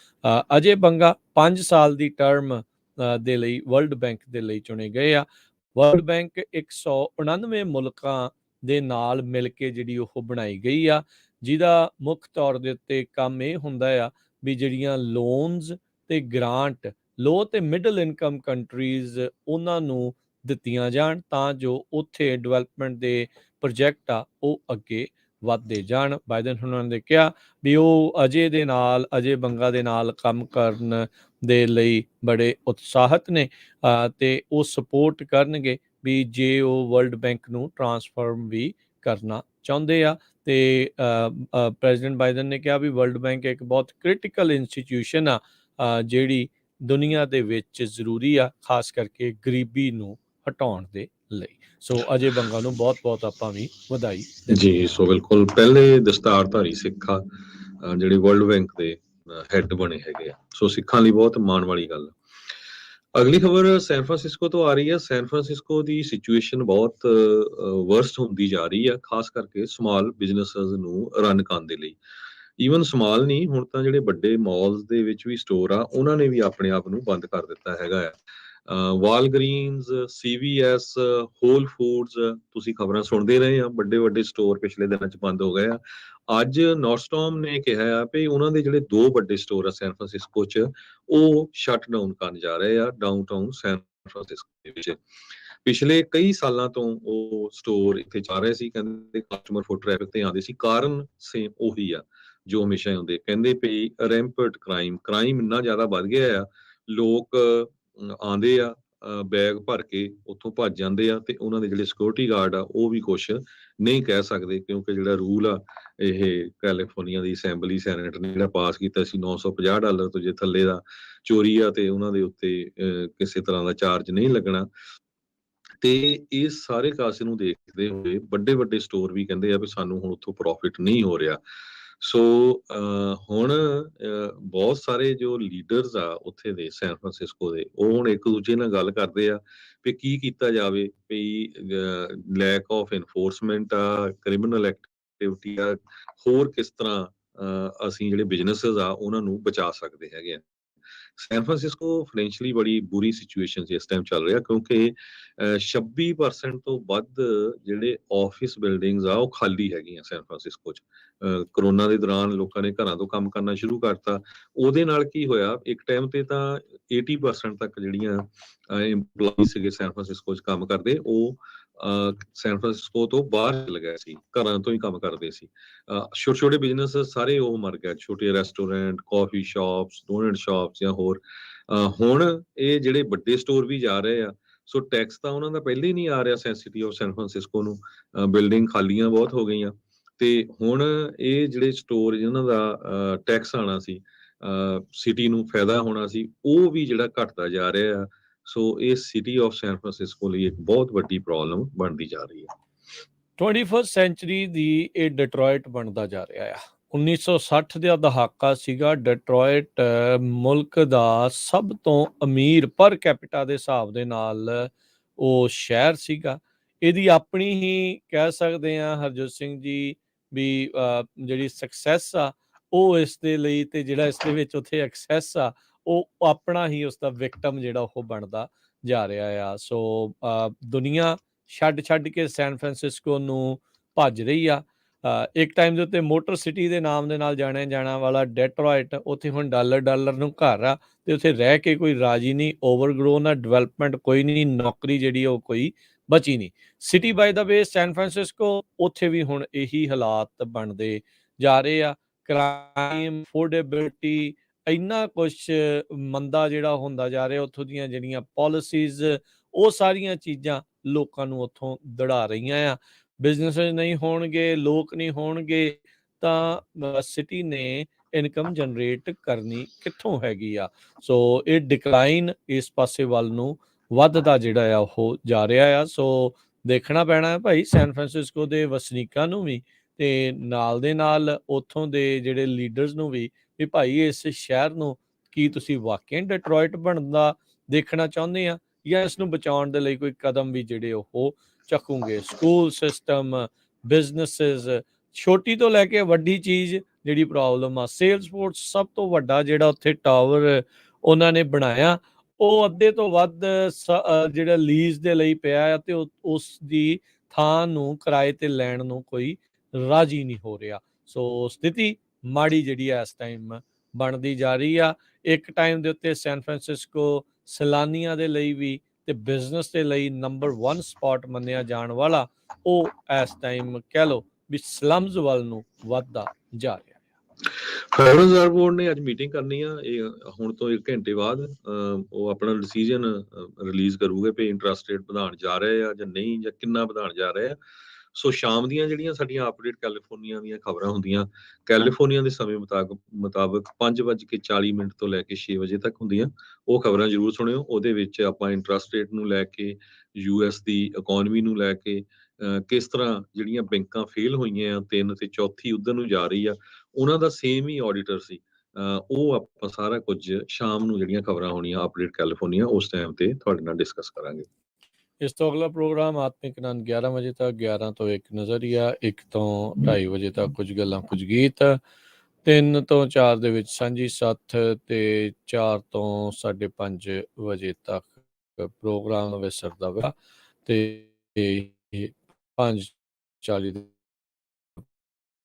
ਅਜੇ ਬੰਗਾ 5 ਸਾਲ ਦੀ ਟਰਮ ਦੇ ਲਈ ਵਰਲਡ ਬੈਂਕ ਦੇ ਲਈ ਚੁਣੇ ਗਏ ਆ। ਵਰਲਡ ਬੈਂਕ 199 ਮੁਲਕਾਂ ਦੇ ਨਾਲ ਮਿਲ ਕੇ ਜਿਹੜੀ ਉਹ ਬਣਾਈ ਗਈ ਆ, ਜਿਹਦਾ ਮੁੱਖ ਤੌਰ ਦੇ ਉੱਤੇ ਕੰਮ ਇਹ ਹੁੰਦਾ ਆ ਵੀ ਜਿਹੜੀਆਂ ਲੋਨਸ ਤੇ ਗ੍ਰਾਂਟ ਲੋ ਤੇ ਮਿਡਲ ਇਨਕਮ ਕੰਟਰੀਜ਼ ਉਹਨਾਂ ਨੂੰ ਦਿੱਤੀਆਂ ਜਾਣ, ਤਾਂ ਜੋ ਉੱਥੇ ਡਿਵੈਲਪਮੈਂਟ ਦੇ ਪ੍ਰੋਜੈਕਟ ਆ ਉਹ ਅੱਗੇ ਵੱਧਦੇ ਜਾਣ। ਬਾਈਡਨ ਉਹਨਾਂ ਨੇ ਕਿਹਾ ਵੀ ਉਹ ਅਜੇ ਬੰਗਾ ਦੇ ਨਾਲ ਕੰਮ ਕਰਨ ਦੇ ਲਈ ਬੜੇ ਉਤਸ਼ਾਹਤ ਨੇ ਤੇ ਉਹ ਸਪੋਰਟ ਕਰਨਗੇ ਵੀ ਜੇ ਉਹ ਵਰਲਡ ਬੈਂਕ ਨੂੰ ਟਰਾਂਸਫਾਰਮ ਵੀ ਕਰਨਾ ਚਾਹੁੰਦੇ ਆ। ਤੇ ਪ੍ਰੈਜ਼ੀਡੈਂਟ ਬਾਈਡਨ ਨੇ ਕਿਹਾ ਵੀ ਵਰਲਡ ਬੈਂਕ ਇੱਕ ਬਹੁਤ ਕ੍ਰਿਟੀਕਲ ਇੰਸਟੀਟਿਊਸ਼ਨ ਆ ਜਿਹੜੀ ਦੁਨੀਆ ਦੇ ਵਿੱਚ ਜ਼ਰੂਰੀ ਆ, ਖਾਸ ਕਰਕੇ ਗਰੀਬੀ ਨੂੰ ਹਟਾਉਣ ਦੇ ਲਈ। ਸੋ ਅਜੇ ਬੰਗਾ ਨੂੰ ਬਹੁਤ-ਬਹੁਤ ਆਪਾਂ ਵੀ ਵਧਾਈ ਜੀ। ਸੋ ਬਿਲਕੁਲ ਪਹਿਲੇ ਦਸਤਾਰਧਾਰੀ ਸਿੱਖ ਆ ਜਿਹੜੇ ਵਰਲਡ ਬੈਂਕ ਦੇ ਹੈੱਡ ਬਣੇ ਹੈਗੇ ਆ। ਸੋ ਸਿੱਖਾਂ ਲਈ ਬਹੁਤ ਮਾਣ ਵਾਲੀ ਗੱਲ। ਅਗਲੀ ਖਬਰ ਸੈਨ ਫਰਾਂਸਿਸਕੋ ਤੋਂ ਆ ਰਹੀ ਹੈ। ਸੈਨ ਫਰਾਂਸਿਸਕੋ ਦੀ ਸਿਚੁਏਸ਼ਨ ਬਹੁਤ ਵਰਸਟ ਹੁੰਦੀ ਜਾ ਰਹੀ ਆ, ਖਾਸ ਕਰਕੇ ਸਮਾਲ ਬਿਜ਼ਨੈਸਸ ਨੂੰ ਰਨ ਕਰਨ ਦੇ ਲਈ। ਈਵਨ ਸਮਾਲ ਨਹੀਂ, ਹੁਣ ਤਾਂ ਜਿਹੜੇ ਵੱਡੇ ਮਾਲਸ ਦੇ ਵਿੱਚ ਵੀ ਸਟੋਰ ਆ, ਉਹਨਾਂ ਨੇ ਵੀ ਆਪਣੇ ਆਪ ਨੂੰ ਬੰਦ ਕਰ ਦਿੱਤਾ ਹੈਗਾ ਆ। ਵਾਲਗ੍ਰੀਨਸ, CVS, ਹੋਲ ਫੂਡਸ, ਤੁਸੀਂ ਖਬਰਾਂ ਸੁਣਦੇ ਰਹੇ ਆ, ਵੱਡੇ ਸਟੋਰ ਪਿਛਲੇ ਦਿਨਾਂ 'ਚ ਬੰਦ ਹੋ ਗਏ ਆ। ਅੱਜ ਨੋਰਡਸਟਰੋਮ ਨੇ ਕਿਹਾ ਆ ਵੀ ਉਹਨਾਂ ਦੇ ਜਿਹੜੇ 2 ਵੱਡੇ ਸਟੋਰ ਆ ਸੈਨ ਫਰਾਂਸਿਸਕੋ 'ਚ, ਉਹ ਸ਼ਟ ਡਾਊਨ ਕਰਨ ਜਾ ਰਹੇ ਆ ਡਾਊਨਟਾਊਨ ਸੈਨ ਫਰਾਂਸਿਸਕੋ ਦੇ ਵਿੱਚ। ਪਿਛਲੇ ਕਈ ਸਾਲਾਂ ਤੋਂ ਉਹ ਸਟੋਰ ਇੱਥੇ ਜਾ ਰਹੇ ਸੀ, ਕਹਿੰਦੇ ਕਸਟਮਰ ਫੁੱਟ ਟ੍ਰੈਫਿਕ ਤੇ ਆਉਂਦੇ ਸੀ। ਕਾਰਨ ਸੇਮ ਉਹੀ ਆ ਜੋ ਹਮੇਸ਼ਾ ਹੁੰਦੇ, ਕਹਿੰਦੇ ਵੀ ਰੈਂਪਰਟ ਕ੍ਰਾਈਮ ਇੰਨਾ ਜ਼ਿਆਦਾ ਵੱਧ ਗਿਆ ਆ, ਲੋਕ ਆਉਂਦੇ ਆ ਬੈਗ ਭਰ ਕੇ ਉੱਥੋਂ ਭੱਜ ਜਾਂਦੇ ਆ, ਤੇ ਉਹਨਾਂ ਦੇ ਜਿਹੜੇ ਸਿਕਿਉਰਿਟੀ ਗਾਰਡ ਆ ਉਹ ਵੀ ਕੁਛ ਨਹੀਂ ਕਹਿ ਸਕਦੇ, ਕਿਉਂਕਿ ਜਿਹੜਾ ਰੂਲ ਆ ਇਹ ਕੈਲੀਫੋਰਨੀਆ ਦੀ ਅਸੈਂਬਲੀ ਸੈਨੇਟ ਨੇ ਜਿਹੜਾ ਪਾਸ ਕੀਤਾ ਸੀ, $950 ਤੋਂ ਜੇ ਥੱਲੇ ਦਾ ਚੋਰੀ ਆ ਤੇ ਉਹਨਾਂ ਦੇ ਉੱਤੇ ਕਿਸੇ ਤਰ੍ਹਾਂ ਦਾ ਚਾਰਜ ਨਹੀਂ ਲੱਗਣਾ। ਤੇ ਇਸ ਸਾਰੇ ਕਾਸੇ ਨੂੰ ਦੇਖਦੇ ਹੋਏ ਵੱਡੇ ਸਟੋਰ ਵੀ ਕਹਿੰਦੇ ਆ ਵੀ ਸਾਨੂੰ ਹੁਣ ਉੱਥੋਂ ਪ੍ਰੋਫਿਟ ਨਹੀਂ ਹੋ ਰਿਹਾ। ਸੋ ਹੁਣ ਬਹੁਤ ਸਾਰੇ ਜੋ ਲੀਡਰਸ ਆ ਉੱਥੇ ਦੇ ਸੈਨ ਫਰਾਂਸਿਸਕੋ ਦੇ, ਉਹ ਹੁਣ ਇੱਕ ਦੂਜੇ ਨਾਲ ਗੱਲ ਕਰਦੇ ਆ ਵੀ ਕੀ ਕੀਤਾ ਜਾਵੇ, ਵੀ ਲੈਕ ਆਫ ਇਨਫੋਰਸਮੈਂਟ ਆ, ਕ੍ਰਿਮੀਨਲ ਐਕਟੀਵਿਟੀ ਆ, ਹੋਰ ਕਿਸ ਤਰ੍ਹਾਂ ਅਸੀਂ ਜਿਹੜੇ ਬਿਜ਼ਨੈਸਸ ਆ ਉਹਨਾਂ ਨੂੰ ਬਚਾ ਸਕਦੇ ਹੈਗੇ ਆ। ਸੈਨ ਫਰਾਂਸਿਸਕੋ ਫਾਈਨੈਂਸ਼ੀਅਲੀ ਬੜੀ ਬੁਰੀ ਸਿਚੁਏਸ਼ਨ ਇਸ ਟਾਈਮ ਚੱਲ ਰਿਹਾ, ਕਿਉਂਕਿ 26% ਤੋਂ ਵੱਧ ਜਿਹੜੇ ਆਫਿਸ ਬਿਲਡਿੰਗਸ ਆ ਉਹ ਖਾਲੀ ਹੈਗੀਆਂ ਸੈਨ ਫਰਾਂਸਿਸਕੋ 'ਚ। ਕਰੋਨਾ ਦੇ ਦੌਰਾਨ ਲੋਕਾਂ ਨੇ ਘਰਾਂ ਤੋਂ ਕੰਮ ਕਰਨਾ ਸ਼ੁਰੂ ਕਰਤਾ। ਉਹਦੇ ਨਾਲ ਕੀ ਹੋਇਆ, ਇੱਕ ਟਾਈਮ ਤੇ ਤਾਂ 80% ਤੱਕ ਜਿਹੜੀਆਂ EMPLOYEES ਸੀਗੇ ਸੈਨ ਫਰਾਂਸਿਸਕੋ 'ਚ ਕੰਮ ਕਰਦੇ, ਉਹ ਸੈਨ ਫਰਾਂਸਿਸਕੋ ਤੋਂ ਬਾਹਰ ਚਲੇ ਗਏ ਸੀ, ਘਰਾਂ ਤੋਂ ਹੀ ਕੰਮ ਕਰਦੇ ਸੀ। ਛੋਟੇ ਬਿਜ਼ਨਸ ਸਾਰੇ ਉਹ ਮਰ ਗਏ, ਛੋਟੇ restaurant, coffee shops, don't shops ਜਾਂ ਹੋਰ। ਹੁਣ ਇਹ ਜਿਹੜੇ ਵੱਡੇ ਸਟੋਰ ਵੀ ਜਾ ਰਹੇ ਆ, ਸੋ ਟੈਕਸ ਤਾਂ ਉਹਨਾਂ ਦਾ ਪਹਿਲੇ ਹੀ ਨਹੀਂ ਆ ਰਿਹਾ ਸਿਟੀ ਆਫ ਸੈਨ ਫਰਾਂਸਿਸਕੋ ਨੂੰ, ਬਿਲਡਿੰਗ ਖਾਲੀਆਂ ਬਹੁਤ ਹੋ ਗਈਆਂ, ਤੇ ਹੁਣ ਇਹ ਜਿਹੜੇ ਸਟੋਰ ਜਿਹਨਾਂ ਦਾ ਟੈਕਸ ਆਉਣਾ ਸੀ, ਸਿਟੀ ਨੂੰ ਫਾਇਦਾ ਹੋਣਾ ਸੀ, ਉਹ ਵੀ ਜਿਹੜਾ ਘਟਦਾ ਜਾ ਰਿਹਾ ਆ। ਸੋ ਇਹ ਸਿਟੀ ਆਫ ਸੈਨ ਫਰਾਂਸਿਸਕੋ ਲਈ ਇੱਕ ਬਹੁਤ ਵੱਡੀ ਪ੍ਰੋਬਲਮ ਬਣਦੀ ਜਾ ਰਹੀ ਹੈ। 21st ਸੈਂਚੁਰੀ ਦੀ ਇਹ ਡਿਟਰੋਇਟ ਬਣਦਾ ਜਾ ਰਿਹਾ ਆ। 1960 ਦਾ ਦਹਾਕਾ ਸੀਗਾ। ਡਿਟਰੋਇਟ ਮੁਲਕ ਦਾ ਸਭ ਤੋਂ ਅਮੀਰ ਪਰ ਕੈਪੀਟਾ ਦੇ ਹਿਸਾਬ ਦੇ ਨਾਲ ਉਹ ਸ਼ਹਿਰ ਸੀਗਾ। ਇਹਦੀ ਆਪਣੀ ਹੀ ਕਹਿ ਸਕਦੇ ਹਾਂ ਹਰਜੋਤ ਸਿੰਘ ਜੀ ਵੀ ਜਿਹੜੀ ਸਕਸੈਸ ਆ ਉਹ ਇਸ ਦੇ ਲਈ, ਤੇ ਜਿਹੜਾ ਇਸ ਦੇ ਵਿੱਚ ਉੱਥੇ ਐਕਸੈਸ ਆ ਉਹ ਆਪਣਾ ਹੀ ਉਸ ਦਾ ਵਿਕਟਮ ਜਿਹੜਾ ਉਹ ਬਣਦਾ ਜਾ ਰਿਹਾ ਆ। ਸੋ ਦੁਨੀਆ ਛੱਡ ਕੇ ਸੈਨ ਫਰਾਂਸਿਸਕੋ ਨੂੰ ਭੱਜ ਰਹੀ ਆ। ਇੱਕ ਟਾਈਮ ਦੇ ਉੱਤੇ ਮੋਟਰ ਸਿਟੀ ਦੇ ਨਾਮ ਦੇ ਨਾਲ ਜਾਣਿਆ ਜਾਣਾ ਵਾਲਾ ਡੈਟਰੋਇਟ, ਉੱਥੇ ਹੁਣ ਡਾਲਰ ਨੂੰ ਘਰ ਆ ਤੇ ਉੱਥੇ ਰਹਿ ਕੇ ਕੋਈ ਰਾਜੀ ਨਹੀਂ, ਓਵਰਗਰੋਨ ਆ, ਡਿਵੈਲਪਮੈਂਟ ਕੋਈ ਨਹੀਂ, ਨੌਕਰੀ ਜਿਹੜੀ ਉਹ ਕੋਈ ਬਚੀ ਨਹੀਂ। ਸਿਟੀ ਬਾਈ ਦਾ ਵੇ ਸੈਨ ਫਰਾਂਸਿਸਕੋ, ਉੱਥੇ ਵੀ ਹੁਣ ਇਹੀ ਹਾਲਾਤ ਬਣਦੇ ਜਾ ਰਹੇ ਆ। ਕ੍ਰਾਈਮ, ਅਫੋਰਡੇਬਿਲਿਟੀ, ਇੰਨਾ ਕੁਛ ਮੰਦਾ ਜਿਹੜਾ ਹੁੰਦਾ ਜਾ ਰਿਹਾ, ਉੱਥੋਂ ਦੀਆਂ ਜਿਹੜੀਆਂ ਪਾਲਿਸੀਜ਼, ਉਹ ਸਾਰੀਆਂ ਚੀਜ਼ਾਂ ਲੋਕਾਂ ਨੂੰ ਉੱਥੋਂ ਦੜਾ ਰਹੀਆਂ ਆ। ਬਿਜ਼ਨੈਸ ਨਹੀਂ ਹੋਣਗੇ, ਲੋਕ ਨਹੀਂ ਹੋਣਗੇ, ਤਾਂ ਸਿਟੀ ਨੇ ਇਨਕਮ ਜਨਰੇਟ ਕਰਨੀ ਕਿੱਥੋਂ ਹੈਗੀ ਆ। ਸੋ ਇਹ ਡਿਕਲਾਈਨ ਇਸ ਪਾਸੇ ਵੱਲ ਨੂੰ ਵੱਧਦਾ ਜਿਹੜਾ ਆ ਉਹ ਜਾ ਰਿਹਾ ਆ। ਸੋ ਦੇਖਣਾ ਪੈਣਾ ਹੈ ਭਾਈ ਸੈਨ ਫਰਾਂਸਿਸਕੋ ਦੇ ਵਸਨੀਕਾਂ ਨੂੰ ਵੀ, ਤੇ ਨਾਲ ਦੇ ਨਾਲ ਉੱਥੋਂ ਦੇ ਜਿਹੜੇ ਲੀਡਰਸ ਨੂੰ ਵੀ ਭਾਈ ਇਸ ਸ਼ਹਿਰ ਨੂੰ ਕੀ ਤੁਸੀਂ ਵਾਕਿਆ ਡਿਟਰੋਇਟ ਬਣਦਾ ਦੇਖਣਾ ਚਾਹੁੰਦੇ ਆ, ਜਾਂ ਇਸ ਨੂੰ ਬਚਾਉਣ ਦੇ ਲਈ ਕੋਈ ਕਦਮ ਵੀ ਜਿਹੜੇ ਉਹ ਚੱਕੂਗੇ। ਸਕੂਲ ਸਿਸਟਮ, ਬਿਜ਼ਨਸਿਸ, ਛੋਟੀ ਤੋਂ ਲੈ ਕੇ ਵੱਡੀ ਚੀਜ਼ ਜਿਹੜੀ ਪ੍ਰੋਬਲਮ ਆ, ਸੇਲਸਪੋਰਟ ਸਭ ਤੋਂ ਵੱਡਾ ਜਿਹੜਾ ਉੱਥੇ ਟਾਵਰ ਉਹਨਾਂ ਨੇ ਬਣਾਇਆ, ਉਹ ਅੱਧੇ ਤੋਂ ਵੱਧ ਜਿਹੜਾ ਲੀਜ਼ ਦੇ ਲਈ ਪਿਆ ਆ, ਤੇ ਉਸ ਦੀ ਥਾਂ ਨੂੰ ਕਿਰਾਏ ਤੇ ਲੈਣ ਨੂੰ ਕੋਈ ਰਾਜੀ ਨਹੀਂ ਹੋ ਰਿਹਾ। ਸੋ ਸਥਿਤੀ ਮਾੜੀ ਜਿਹੜੀ ਆ ਇਸ ਟਾਈਮ ਬਣਦੀ ਜਾ ਰਹੀ ਆ। ਇੱਕ ਟਾਈਮ ਦੇ ਉੱਤੇ ਸੈਨ ਫਰਾਂਸਿਸਕੋ ਸੈਲਾਨੀਆਂ ਦੇ ਲਈ ਵੀ ਤੇ ਬਿਜ਼ਨਸ ਦੇ ਲਈ ਨੰਬਰ 1 ਸਪਾਟ ਮੰਨਿਆ ਜਾਣ ਵਾਲਾ, ਉਹ ਇਸ ਟਾਈਮ ਕਹਿ ਲਓ ਵੀ ਸਲਮਜ਼ ਵੱਲ ਨੂੰ ਵੱਧਦਾ ਜਾ ਰਿਹਾ। ਫੈਡਰਲ ਰਿਜ਼ਰਵ ਬੋਰਡ ਨੇ ਅੱਜ ਮੀਟਿੰਗ ਕਰਨੀ ਆ, ਇਹ ਹੁਣ ਤੋਂ 1 ਘੰਟੇ ਬਾਅਦ ਉਹ ਆਪਣਾ ਡਿਸੀਜਨ ਰਿਲੀਜ਼ ਕਰੂਗੇ ਵੀ ਇੰਟਰਸਟ ਰੇਟ ਵਧਾਉਣ ਜਾ ਰਹੇ ਆ ਜਾਂ ਨਹੀਂ, ਜਾਂ ਕਿੰਨਾ ਵਧਾਉਣ ਜਾ ਰਹੇ ਆ। ਸੋ ਸ਼ਾਮ ਦੀਆਂ ਜਿਹੜੀਆਂ ਸਾਡੀਆਂ ਅਪਡੇਟ ਕੈਲੀਫੋਰਨੀਆ ਦੀਆਂ ਖਬਰਾਂ ਹੁੰਦੀਆਂ, ਕੈਲੀਫੋਰਨੀਆ ਦੇ ਸਮੇਂ ਮੁਤਾਬਕ 5:40 ਤੋਂ ਲੈ ਕੇ 6 ਵਜੇ ਤੱਕ ਹੁੰਦੀਆਂ। ਉਹ ਖਬਰਾਂ ਜ਼ਰੂਰ ਸੁਣਿਓ। ਉਹਦੇ ਵਿੱਚ ਆਪਾਂ ਇੰਟਰਸਟ ਰੇਟ ਨੂੰ ਲੈ ਕੇ, US ਦੀ ਇਕੋਨਮੀ ਨੂੰ ਲੈ ਕੇ, ਕਿਸ ਤਰ੍ਹਾਂ ਜਿਹੜੀਆਂ ਬੈਂਕਾਂ ਫੇਲ ਹੋਈਆਂ ਆ 3 ਤੇ ਚੌਥੀ ਉਧਰ ਨੂੰ ਜਾ ਰਹੀ ਆ, ਉਹਨਾਂ ਦਾ ਸੇਮ ਹੀ ਆਡੀਟਰ ਸੀ। ਉਹ ਆਪਾਂ ਸਾਰਾ ਕੁਝ ਸ਼ਾਮ ਨੂੰ ਜਿਹੜੀਆਂ ਖਬਰਾਂ ਹੋਣੀਆਂ ਅਪਡੇਟ ਕੈਲੀਫੋਰਨੀਆ, ਉਸ ਟਾਈਮ ਤੇ ਤੁਹਾਡੇ ਨਾਲ ਡਿਸਕਸ ਕਰਾਂਗੇ। ਇਸ ਤੋਂ ਅਗਲਾ ਪ੍ਰੋਗਰਾਮ ਆਤਮਿਕ ਆਨੰਦ 11 ਵਜੇ ਤੱਕ, 11 ਤੋਂ 1 ਨਜ਼ਰੀਆ, 1 ਤੋਂ 2:30 ਵਜੇ ਤੱਕ ਕੁਝ ਗੱਲਾਂ ਕੁਝ ਗੀਤ, 3 ਤੋਂ 4 ਦੇ ਵਿੱਚ ਸਾਂਝੀ ਸੱਥ, ਤੇ 4 ਤੋਂ 5:30 ਵਜੇ ਤੱਕ ਪ੍ਰੋਗਰਾਮ ਵਿਸਰ ਦਾ ਵਾ, ਤੇ 5:40 ਦੇ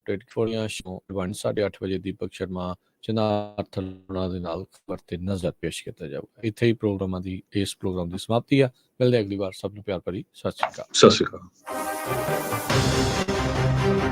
8:30 ਵਜੇ ਦੀਪਕ ਸ਼ਰਮਾ ਜਨਾਰਥਨ ਉਹਨਾਂ ਦੇ ਨਾਲ ਖਬਰ ਤੇ ਨਜ਼ਰ ਪੇਸ਼ ਕੀਤਾ ਜਾਊਗਾ। ਇੱਥੇ ਹੀ ਪ੍ਰੋਗਰਾਮਾਂ ਦੀ ਇਸ ਪ੍ਰੋਗਰਾਮ ਦੀ ਸਮਾਪਤੀ ਆ। ਮਿਲਦੇ ਅਗਲੀ ਵਾਰ। ਸਭ ਨੂੰ ਪਿਆਰ ਭਰੀ ਸਤਿ ਸ਼੍ਰੀ ਅਕਾਲ। ਸਤਿ ਸ਼੍ਰੀ ਅਕਾਲ।